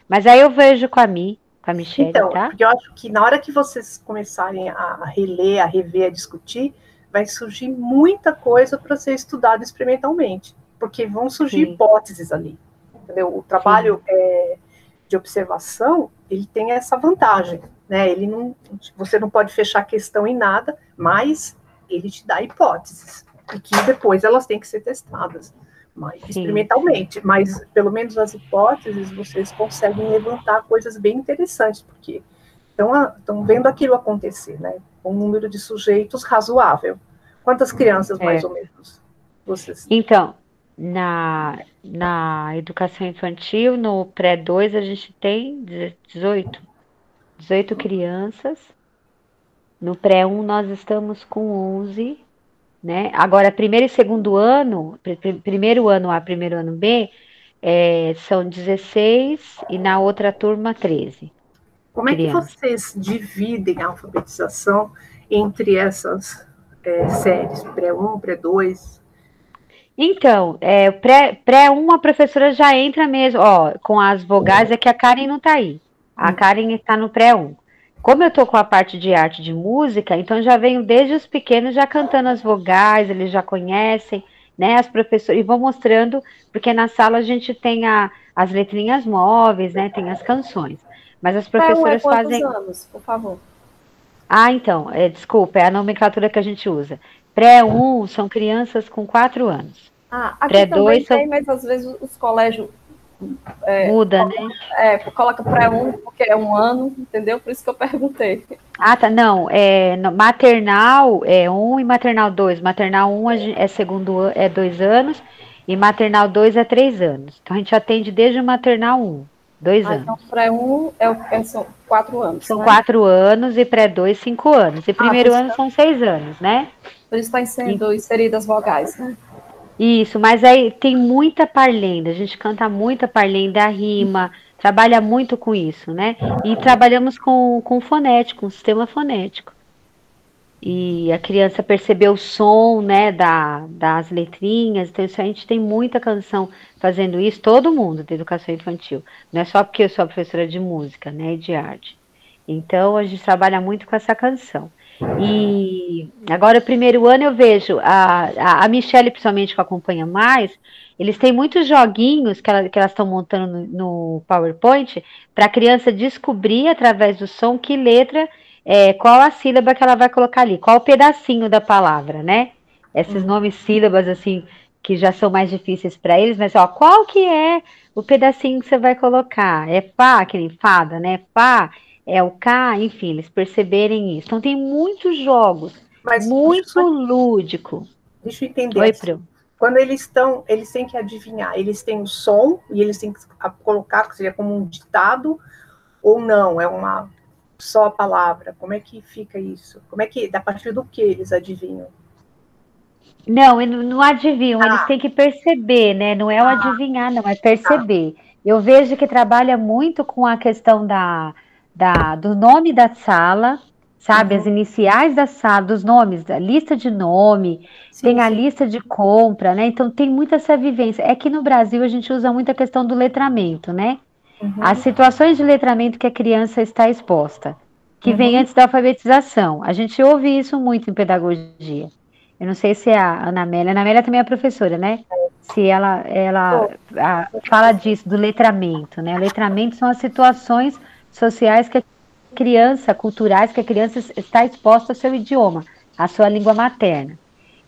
Mas aí eu vejo com a Michelle, então, tá? Porque eu acho que na hora que vocês começarem a reler, a rever, a discutir, vai surgir muita coisa para ser estudado experimentalmente, porque vão surgir hipóteses ali, entendeu? O trabalho de observação, ele tem essa vantagem, né? Você não pode fechar a questão em nada, mas ele te dá hipóteses, e que depois elas têm que ser testadas. Experimentalmente, mas pelo menos as hipóteses vocês conseguem levantar coisas bem interessantes, porque estão vendo aquilo acontecer, né? Um número de sujeitos razoável. Quantas crianças, mais ou menos, vocês? Então, na educação infantil, no pré-2, a gente tem 18 crianças. No pré-1, nós estamos com 11, né? Agora, primeiro e segundo ano, primeiro ano A, primeiro ano B, são 16 e na outra turma 13. Como é que vocês dividem a alfabetização entre essas séries, pré-1, pré-2? Então, pré-1 a professora já entra mesmo, ó, com as vogais, é que a Karen não tá aí. A Karen está no pré-1. Como eu tô com a parte de arte de música, então já venho desde os pequenos já cantando as vogais, eles já conhecem, né, as professoras, e vou mostrando, porque na sala a gente tem as letrinhas móveis, né, tem as canções. Mas as professoras fazem... Quantos anos, por favor? Ah, então, desculpa, é a nomenclatura que a gente usa. Pré-1 são crianças com 4 anos. Aqui também tem, mas às vezes os colégios muda, né? Coloca pré-1 porque é um ano, entendeu? Por isso que eu perguntei. Ah, tá, não, maternal é 1 e maternal 2. Maternal 1 é 2 anos e maternal 2 é 3 anos. Então a gente atende desde o maternal 1, 2 anos. Então pré-1 são 4 anos, São 4 anos e pré-2, 5 anos. E primeiro ano são 6 anos, né? Por isso está sendo inseridas vogais, né? Isso, mas aí tem muita parlenda, a gente canta muita parlenda, rima, trabalha muito com isso, né? E trabalhamos com fonético, um sistema fonético. E a criança percebeu o som, né, das letrinhas, então isso a gente tem muita canção fazendo isso, todo mundo da educação infantil. Não é só porque eu sou professora de música, né, e de arte. Então a gente trabalha muito com essa canção. E agora, o primeiro ano, eu vejo a Michelle, principalmente, que acompanha mais, eles têm muitos joguinhos que elas estão montando no PowerPoint para a criança descobrir, através do som, que letra, qual a sílaba que ela vai colocar ali, qual o pedacinho da palavra, né? Esses nomes sílabas, assim, que já são mais difíceis para eles, mas, ó, qual que é o pedacinho que você vai colocar? É pá, que nem fada, né? Pá. É o K, enfim, eles perceberem isso. Então tem muitos jogos, muito lúdico. Deixa eu entender. Quando eles têm que adivinhar, eles têm o som e eles têm que colocar, que seria como um ditado, ou não, é uma só palavra. Como é que fica isso? Como é que, a partir do que eles adivinham? Não adivinham, eles têm que perceber, né? Não é o adivinhar, não, é perceber. Eu vejo que trabalha muito com a questão da do nome da sala, sabe? As iniciais da sala, dos nomes, da lista de nome, tem a lista de compra, né? Então tem muita essa vivência. É que no Brasil a gente usa muito a questão do letramento, né? As situações de letramento que a criança está exposta, que vem antes da alfabetização. A gente ouve isso muito em pedagogia. Eu não sei se a Ana Amélia também é professora, né? Se fala disso, do letramento, né? O letramento são as situações sociais que a criança, culturais, que a criança está exposta ao seu idioma, à sua língua materna.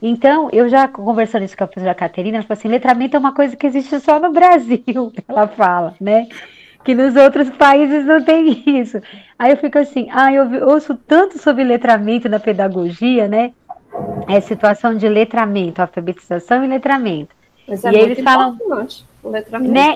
Então, eu já conversando isso com a professora Caterina, ela falou assim, letramento é uma coisa que existe só no Brasil, ela fala, né? Que nos outros países não tem isso. Aí eu fico assim, eu ouço tanto sobre letramento na pedagogia, né? É situação de letramento, alfabetização e letramento. Mas e é aí muito eles falam, importante o letramento. né?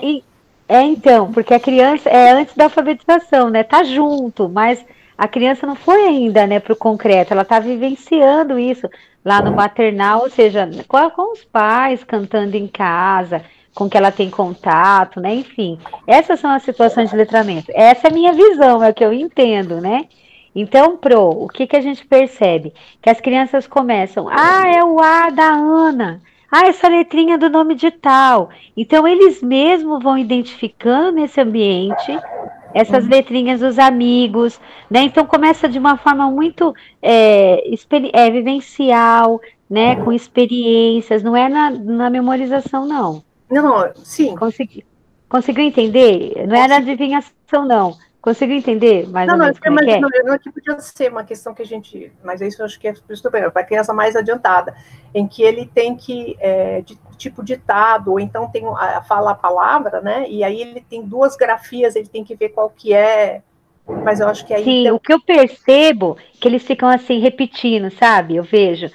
Então, porque a criança é antes da alfabetização, né? Tá junto, mas a criança não foi ainda, né, para o concreto, ela está vivenciando isso lá no maternal, ou seja, com os pais cantando em casa, com que ela tem contato, né? Enfim, essas são as situações de letramento. Essa é a minha visão, é o que eu entendo, né? Então, o que a gente percebe? Que as crianças começam, é o A da Ana, essa letrinha do nome de tal. Então, eles mesmos vão identificando nesse ambiente essas letrinhas dos amigos, né? Então, começa de uma forma muito vivencial, né? Com experiências, não é na memorização, não. Não, sim. Conseguiu entender? Não é na adivinhação, não. Conseguiu entender mais ou menos como é que é? Não, aqui podia ser uma questão que a gente... Mas isso eu acho que é para a criança mais adiantada, em que ele tem que, tipo ditado, ou então fala a palavra, né? E aí ele tem duas grafias, ele tem que ver qual que é... Mas eu acho que aí... Sim, o que eu percebo que eles ficam assim repetindo, sabe? Eu vejo.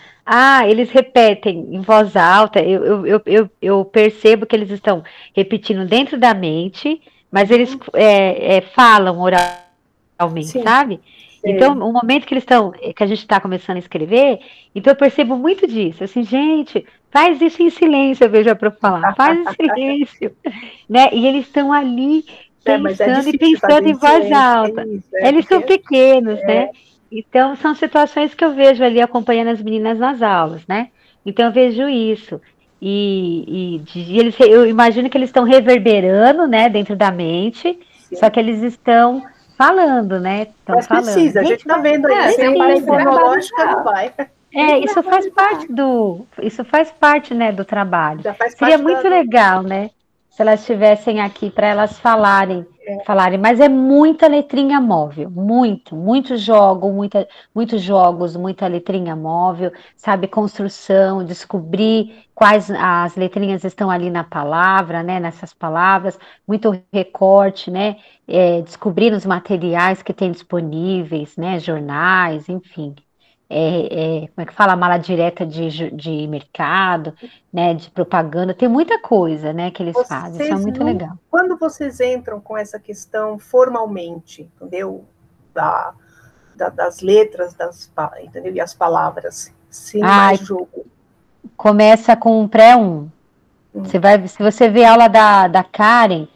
Eles repetem em voz alta, eu percebo que eles estão repetindo dentro da mente, mas eles falam oralmente, Sim, sabe? Então, o momento que a gente está começando a escrever, então eu percebo muito disso. Assim, gente, faz isso em silêncio, eu vejo a prof falar, faz em silêncio, né? E eles estão ali pensando e pensando em voz alta. Eles são pequenos, né? Então, são situações que eu vejo ali acompanhando as meninas nas aulas, né? Então, eu vejo isso. Eu imagino que eles estão reverberando, né, dentro da mente, só que eles estão falando, né? Estão falando. Precisa, a gente está vendo aí, sem parte fonológica não vai. Isso faz parte, né, do trabalho. Seria muito legal, né, se elas estivessem aqui para elas falarem, mas é muita letrinha móvel, muito jogos, muita letrinha móvel, sabe, construção, descobrir quais as letrinhas estão ali na palavra, né, nessas palavras, muito recorte, né, descobrir os materiais que tem disponíveis, né, jornais, enfim. Como é que fala? Mala direta de mercado, né? De propaganda, tem muita coisa, né? Que eles fazem, isso é muito legal. Quando vocês entram com essa questão formalmente, entendeu? Das letras, entendeu? E as palavras, sem mais jogo. Começa com um pré-1. Se você vê a aula da Karen,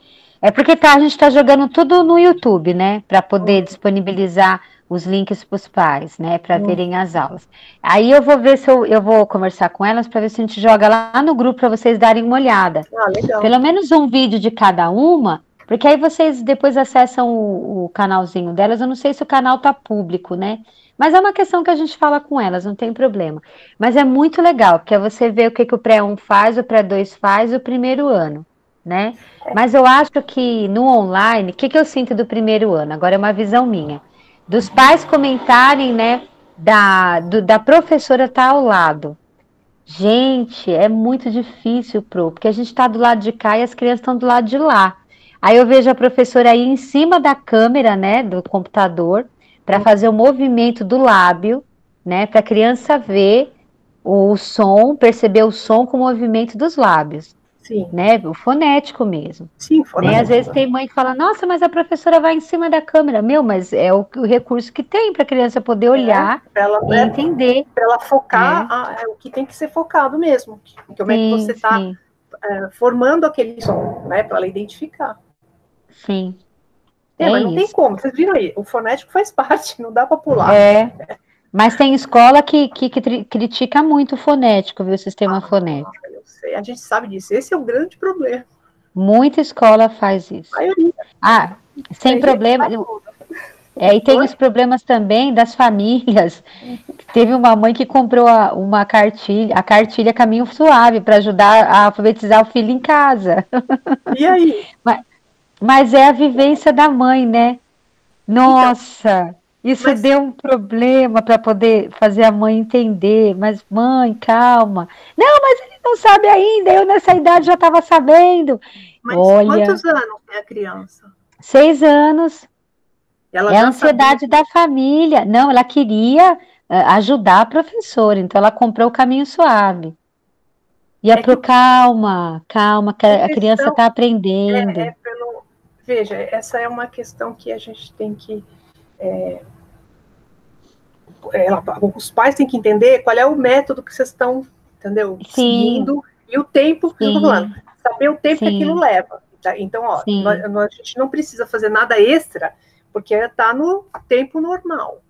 é porque a gente está jogando tudo no YouTube, né? Para poder disponibilizar os links para os pais, né? Para verem as aulas. Aí eu vou ver se eu vou conversar com elas para ver se a gente joga lá no grupo para vocês darem uma olhada. Legal. Pelo menos um vídeo de cada uma, porque aí vocês depois acessam o canalzinho delas. Eu não sei se o canal tá público, né? Mas é uma questão que a gente fala com elas, não tem problema. Mas é muito legal, porque você vê o que o pré-1 faz, o pré-2 faz, o primeiro ano, né? Mas eu acho que no online, o que eu sinto do primeiro ano? Agora é uma visão minha. Dos pais comentarem, né? Da professora estar ao lado. Gente, é muito difícil, porque a gente está do lado de cá e as crianças estão do lado de lá. Aí eu vejo a professora aí em cima da câmera, né, do computador, para fazer o movimento do lábio, né, para a criança ver o som, perceber o som com o movimento dos lábios. Sim. Né, o fonético mesmo. Sim, fonético. Né? Às vezes tem mãe que fala, nossa, mas a professora vai em cima da câmera. Mas é o recurso que tem para a criança poder olhar e entender. Para ela focar o que tem que ser focado mesmo. Como é que você está formando aquele som, né? Para ela identificar. Sim. Mas não tem como, vocês viram aí, o fonético faz parte, não dá para pular. Mas tem escola que critica muito o fonético, viu, o sistema fonético. Eu sei, a gente sabe disso, esse é o grande problema. Muita escola faz isso. A maioria. Sem problema. E tem os problemas também das famílias. Teve uma mãe que comprou a cartilha Caminho Suave, para ajudar a alfabetizar o filho em casa. E aí? Mas é a vivência da mãe, né? Nossa, isso deu um problema para poder fazer a mãe entender. Mas, mãe, calma. Não, mas ele não sabe ainda. Eu nessa idade já estava sabendo. Mas quantos anos tem a criança? 6 anos. Ela é a ansiedade da família. Não, ela queria ajudar a professora, então ela comprou o Caminho Suave. Calma, que a criança está aprendendo. Veja, essa é uma questão que a gente tem que... os pais têm que entender qual é o método que vocês estão, entendeu? Seguindo, e o tempo que eu estou falando. Saber o tempo que aquilo leva. Tá? Então, a gente não precisa fazer nada extra, porque está no tempo normal.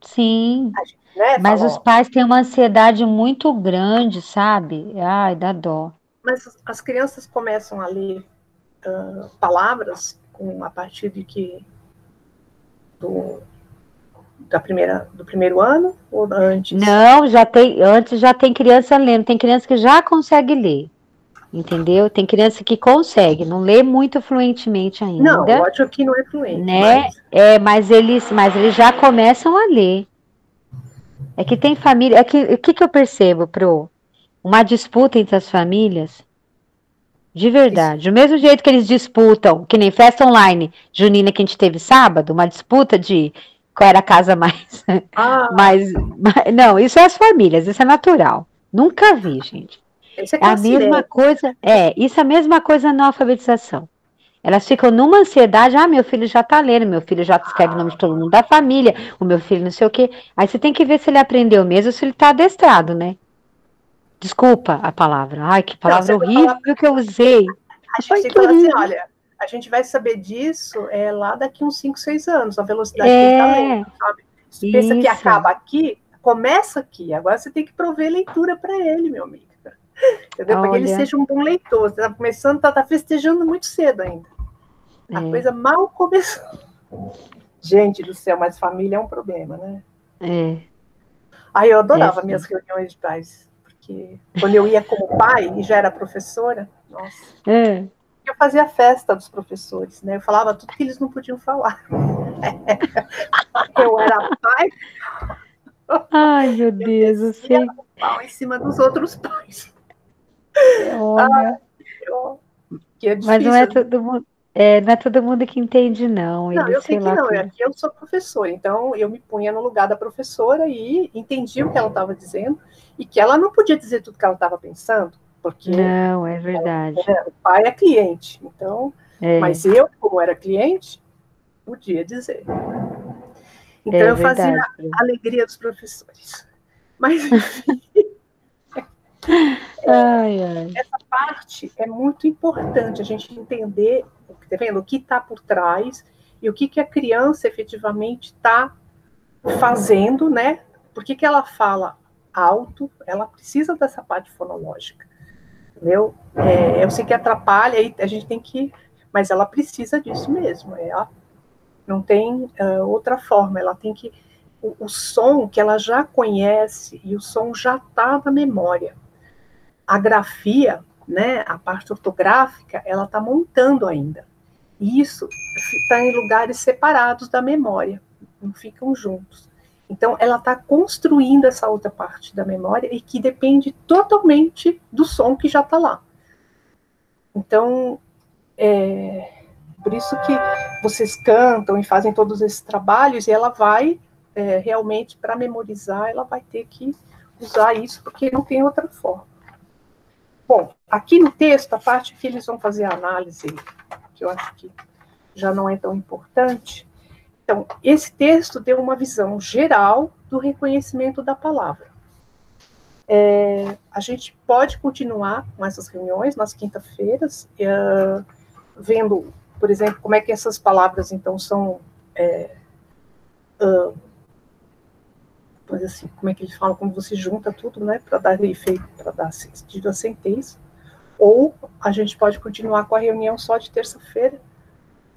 Sim, mas os pais têm uma ansiedade muito grande, sabe? Ai, dá dó. Mas as crianças começam a ler palavras a partir do primeiro ano ou antes? Não, antes já tem criança lendo, tem criança que já consegue ler. Entendeu? Tem criança que consegue, não lê muito fluentemente ainda. Não, lógico que não é fluente. Né? Mas eles já começam a ler. É que tem família. O que eu percebo, Pro? Uma disputa entre as famílias. De verdade. Do mesmo jeito que eles disputam, que nem festa online junina que a gente teve sábado, uma disputa de qual era a casa mais. Não, isso é as famílias, isso é natural. Nunca vi, gente. É a mesma coisa, isso é a mesma coisa na alfabetização. Elas ficam numa ansiedade, meu filho já tá lendo, meu filho já escreve o nome de todo mundo da família, o meu filho não sei o quê. Aí você tem que ver se ele aprendeu mesmo, se ele tá adestrado, né? Desculpa a palavra. Ai, que palavra horrível que eu usei. A gente tem que falar assim, olha, a gente vai saber disso lá daqui uns 5, 6 anos, a velocidade que ele tá lendo, sabe? Você pensa que acaba aqui, começa aqui. Agora você tem que prover leitura para ele, meu amigo. Entendeu? Para que ele seja um bom leitor. Você está começando, tá festejando muito cedo ainda. A coisa mal começou. Gente do céu, mas família é um problema, né? Eu adorava minhas reuniões de pais, porque quando eu ia como pai e já era professora, nossa, eu fazia a festa dos professores, né? Eu falava tudo que eles não podiam falar. Eu era pai. Ai, meu Deus, eu sei. Pau em cima dos outros pais. Olha. Que é difícil, mas não é todo mundo. Não é todo mundo que entende, não. Não, eu sei que não. Aqui eu sou professora, então eu me punha no lugar da professora e entendia o que ela estava dizendo e que ela não podia dizer tudo que ela estava pensando, porque não, é verdade. O pai é cliente, então. Mas eu, como era cliente, podia dizer. Então eu fazia a alegria dos professores. Mas enfim. Essa parte é muito importante, a gente entender o que está por trás e o que a criança efetivamente está fazendo, né? Por que ela fala alto? Ela precisa dessa parte fonológica, entendeu? Eu sei que atrapalha, e a gente tem que... Mas ela precisa disso mesmo, ela não tem outra forma, ela tem que... O som que ela já conhece e o som já está na memória. A grafia, né, a parte ortográfica, ela está montando ainda. E isso está em lugares separados da memória, não ficam juntos. Então, ela está construindo essa outra parte da memória e que depende totalmente do som que já está lá. Então, por isso que vocês cantam e fazem todos esses trabalhos e ela vai, realmente, para memorizar, ela vai ter que usar isso, porque não tem outra forma. Bom, aqui no texto, a parte que eles vão fazer a análise, que eu acho que já não é tão importante. Então, esse texto deu uma visão geral do reconhecimento da palavra. A gente pode continuar com essas reuniões nas quinta-feiras, vendo por exemplo, como é que essas palavras, então, são... mas assim, como é que eles falam, quando você junta tudo, né, para dar efeito, para dar sentido à sentença, ou a gente pode continuar com a reunião só de terça-feira.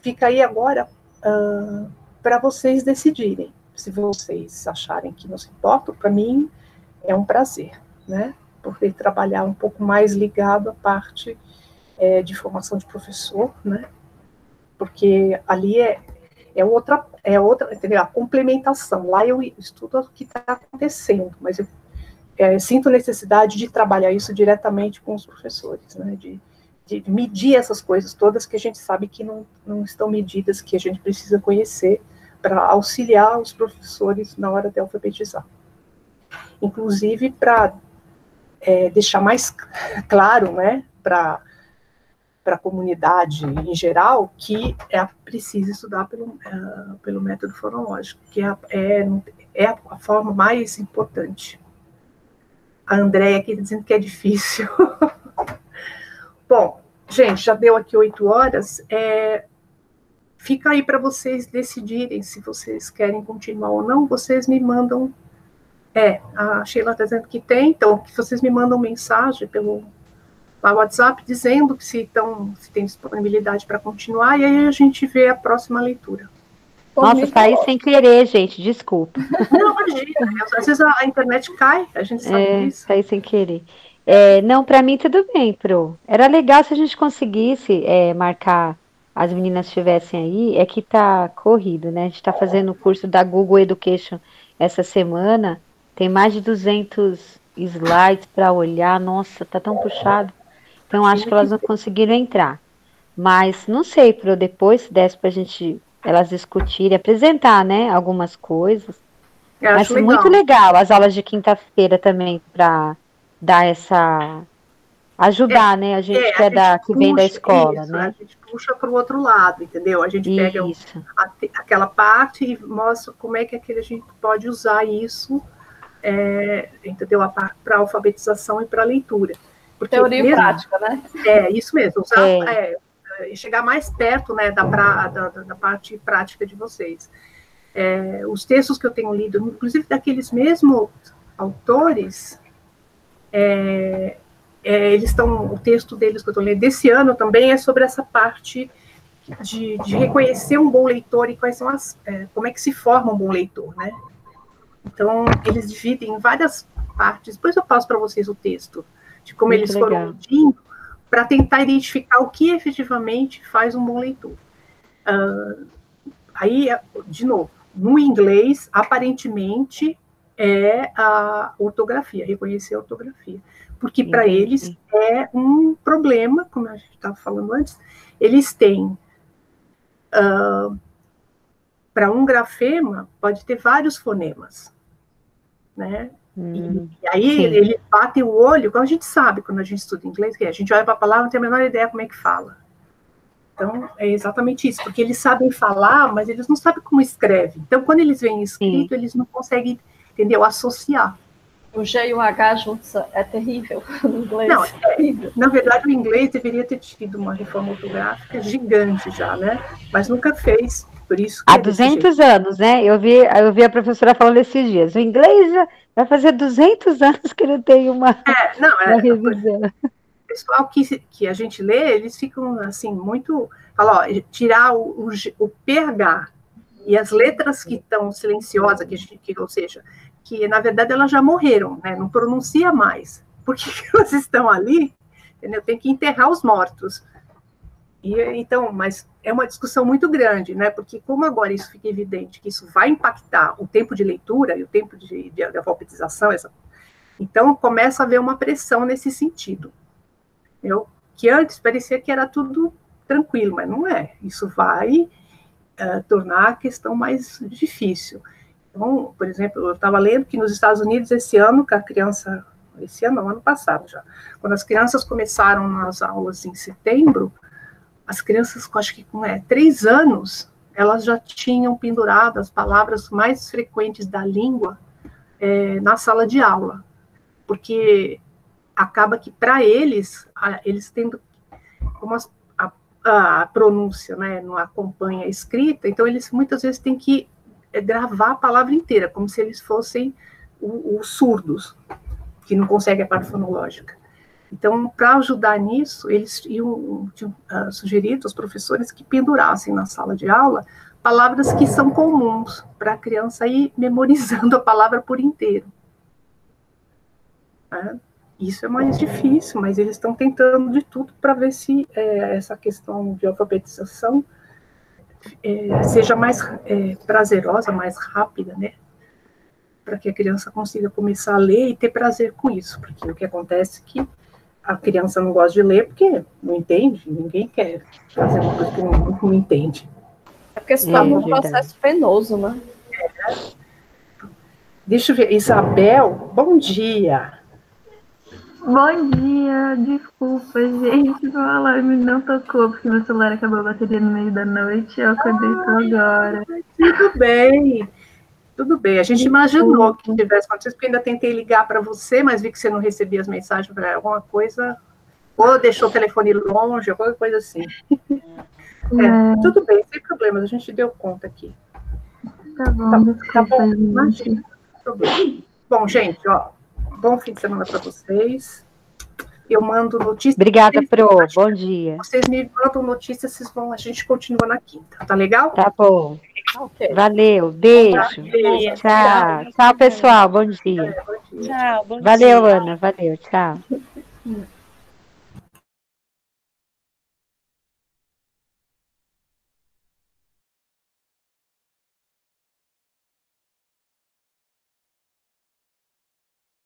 Fica aí agora para vocês decidirem. Se vocês acharem que não se importam, para mim é um prazer, né, poder trabalhar um pouco mais ligado à parte de formação de professor, né, porque ali é outra, entendeu? A complementação. Lá eu estudo o que está acontecendo, mas eu sinto necessidade de trabalhar isso diretamente com os professores, né? De medir essas coisas todas que a gente sabe que não estão medidas, que a gente precisa conhecer para auxiliar os professores na hora de alfabetizar. Inclusive para deixar mais claro, né, para a comunidade em geral, que precisa estudar pelo método fonológico, que é a forma mais importante. A Andréia aqui dizendo que é difícil. Bom, gente, já deu aqui 8 horas, fica aí para vocês decidirem se vocês querem continuar ou não, vocês me mandam, a Sheila está dizendo que tem, então, que vocês me mandam mensagem pelo WhatsApp, dizendo que se tem disponibilidade para continuar, e aí a gente vê a próxima leitura. Nossa, saí sem querer, gente, desculpa. Não, imagina, às vezes a internet cai, a gente sabe disso. Saí sem querer. Não, para mim tudo bem, Pro. Era legal se a gente conseguisse marcar, as meninas estivessem aí, é que tá corrido, né? A gente tá fazendo o curso da Google Education essa semana, tem mais de 200 slides para olhar, nossa, tá tão puxado. Então, acho que elas não conseguiram entrar. Mas, não sei, Pro, depois, se desse pra gente, elas discutirem, apresentar, né, algumas coisas. Mas muito legal as aulas de quinta-feira também, para dar essa... ajudar, né, a gente que vem da escola, isso, né? A gente puxa para o outro lado, entendeu? A gente pega aquela parte e mostra como é que a gente pode usar isso, entendeu? Para alfabetização e para leitura. Porque teoria e prática, né? Isso mesmo, chegar mais perto, né, da parte prática de vocês. Os textos que eu tenho lido, inclusive daqueles mesmos autores, eles estão, o texto deles que eu estou lendo desse ano também é sobre essa parte de reconhecer um bom leitor e quais são como é que se forma um bom leitor, né? Então, eles dividem em várias partes, depois eu passo para vocês o texto, de como eles foram medindo, para tentar identificar o que efetivamente faz um bom leitor. Aí, de novo, no inglês, aparentemente, é a ortografia, reconhecer a ortografia. Porque para eles é um problema, como a gente estava falando antes, eles têm, para um grafema, pode ter vários fonemas, né? E aí eles batem o olho, como a gente sabe quando a gente estuda inglês, que a gente olha para a palavra e não tem a menor ideia como é que fala. Então, é exatamente isso, porque eles sabem falar, mas eles não sabem como escreve. Então, quando eles veem escrito, eles não conseguem, entendeu, associar. O G e o H juntos é terrível no inglês. Não, na verdade, o inglês deveria ter tido uma reforma ortográfica gigante já, né? Mas nunca fez, por isso... Há 200 anos, né? Eu vi a professora falando esses dias. O inglês já vai fazer 200 anos que não tem uma revisão. O pessoal que a gente lê, eles ficam, assim, muito... Fala, ó, tirar o PH e as letras que estão silenciosas, ou seja, que, na verdade, elas já morreram, né? Não pronuncia mais. Por que elas estão ali? Entendeu? Tem que enterrar os mortos. Então, mas é uma discussão muito grande, né? Porque como agora isso fica evidente, que isso vai impactar o tempo de leitura e o tempo de alfabetização, então começa a haver uma pressão nesse sentido. Que antes parecia que era tudo tranquilo, mas não é. Isso vai tornar a questão mais difícil. Então, por exemplo, eu estava lendo que nos Estados Unidos, esse ano, ano passado já, quando as crianças começaram nas aulas em setembro, as crianças, acho que com 3 anos, elas já tinham pendurado as palavras mais frequentes da língua na sala de aula, porque acaba que, para eles tendo, como a pronúncia, né, não acompanha a escrita, então eles muitas vezes têm que gravar a palavra inteira, como se eles fossem os surdos, que não conseguem a parte fonológica. Então, para ajudar nisso, eles tinham sugerido aos professores que pendurassem na sala de aula palavras que são comuns, para a criança ir memorizando a palavra por inteiro. Né? Isso é mais difícil, mas eles estão tentando de tudo para ver se essa questão de alfabetização seja mais prazerosa, mais rápida, né? Para que a criança consiga começar a ler e ter prazer com isso, porque o que acontece é que a criança não gosta de ler porque não entende, ninguém quer fazer uma coisa que não entende. É porque se torna um processo penoso, né? Deixa eu ver, Isabel, bom dia. Bom dia, desculpa, gente, meu alarme não tocou, porque meu celular acabou a bateria no meio da noite, eu acordei só agora. Tudo bem, a gente imaginou que tivesse acontecido, porque ainda tentei ligar para você, mas vi que você não recebia as mensagens para alguma coisa, ou deixou o telefone longe, alguma coisa assim. Tudo bem, sem problemas, a gente deu conta aqui. Tá bom, desculpa, tá bom, gente. imagina, não tem problema. Bom, gente, ó, bom fim de semana para vocês. Eu mando notícias. Obrigada, Pro. Bom dia. Vocês me mandam notícias, a gente continua na quinta, tá legal? Tá bom. Okay. Valeu, beijo. Tchau. Tchau, pessoal. Bom dia. Tchau, bom dia. Valeu, Ana. Valeu, tchau.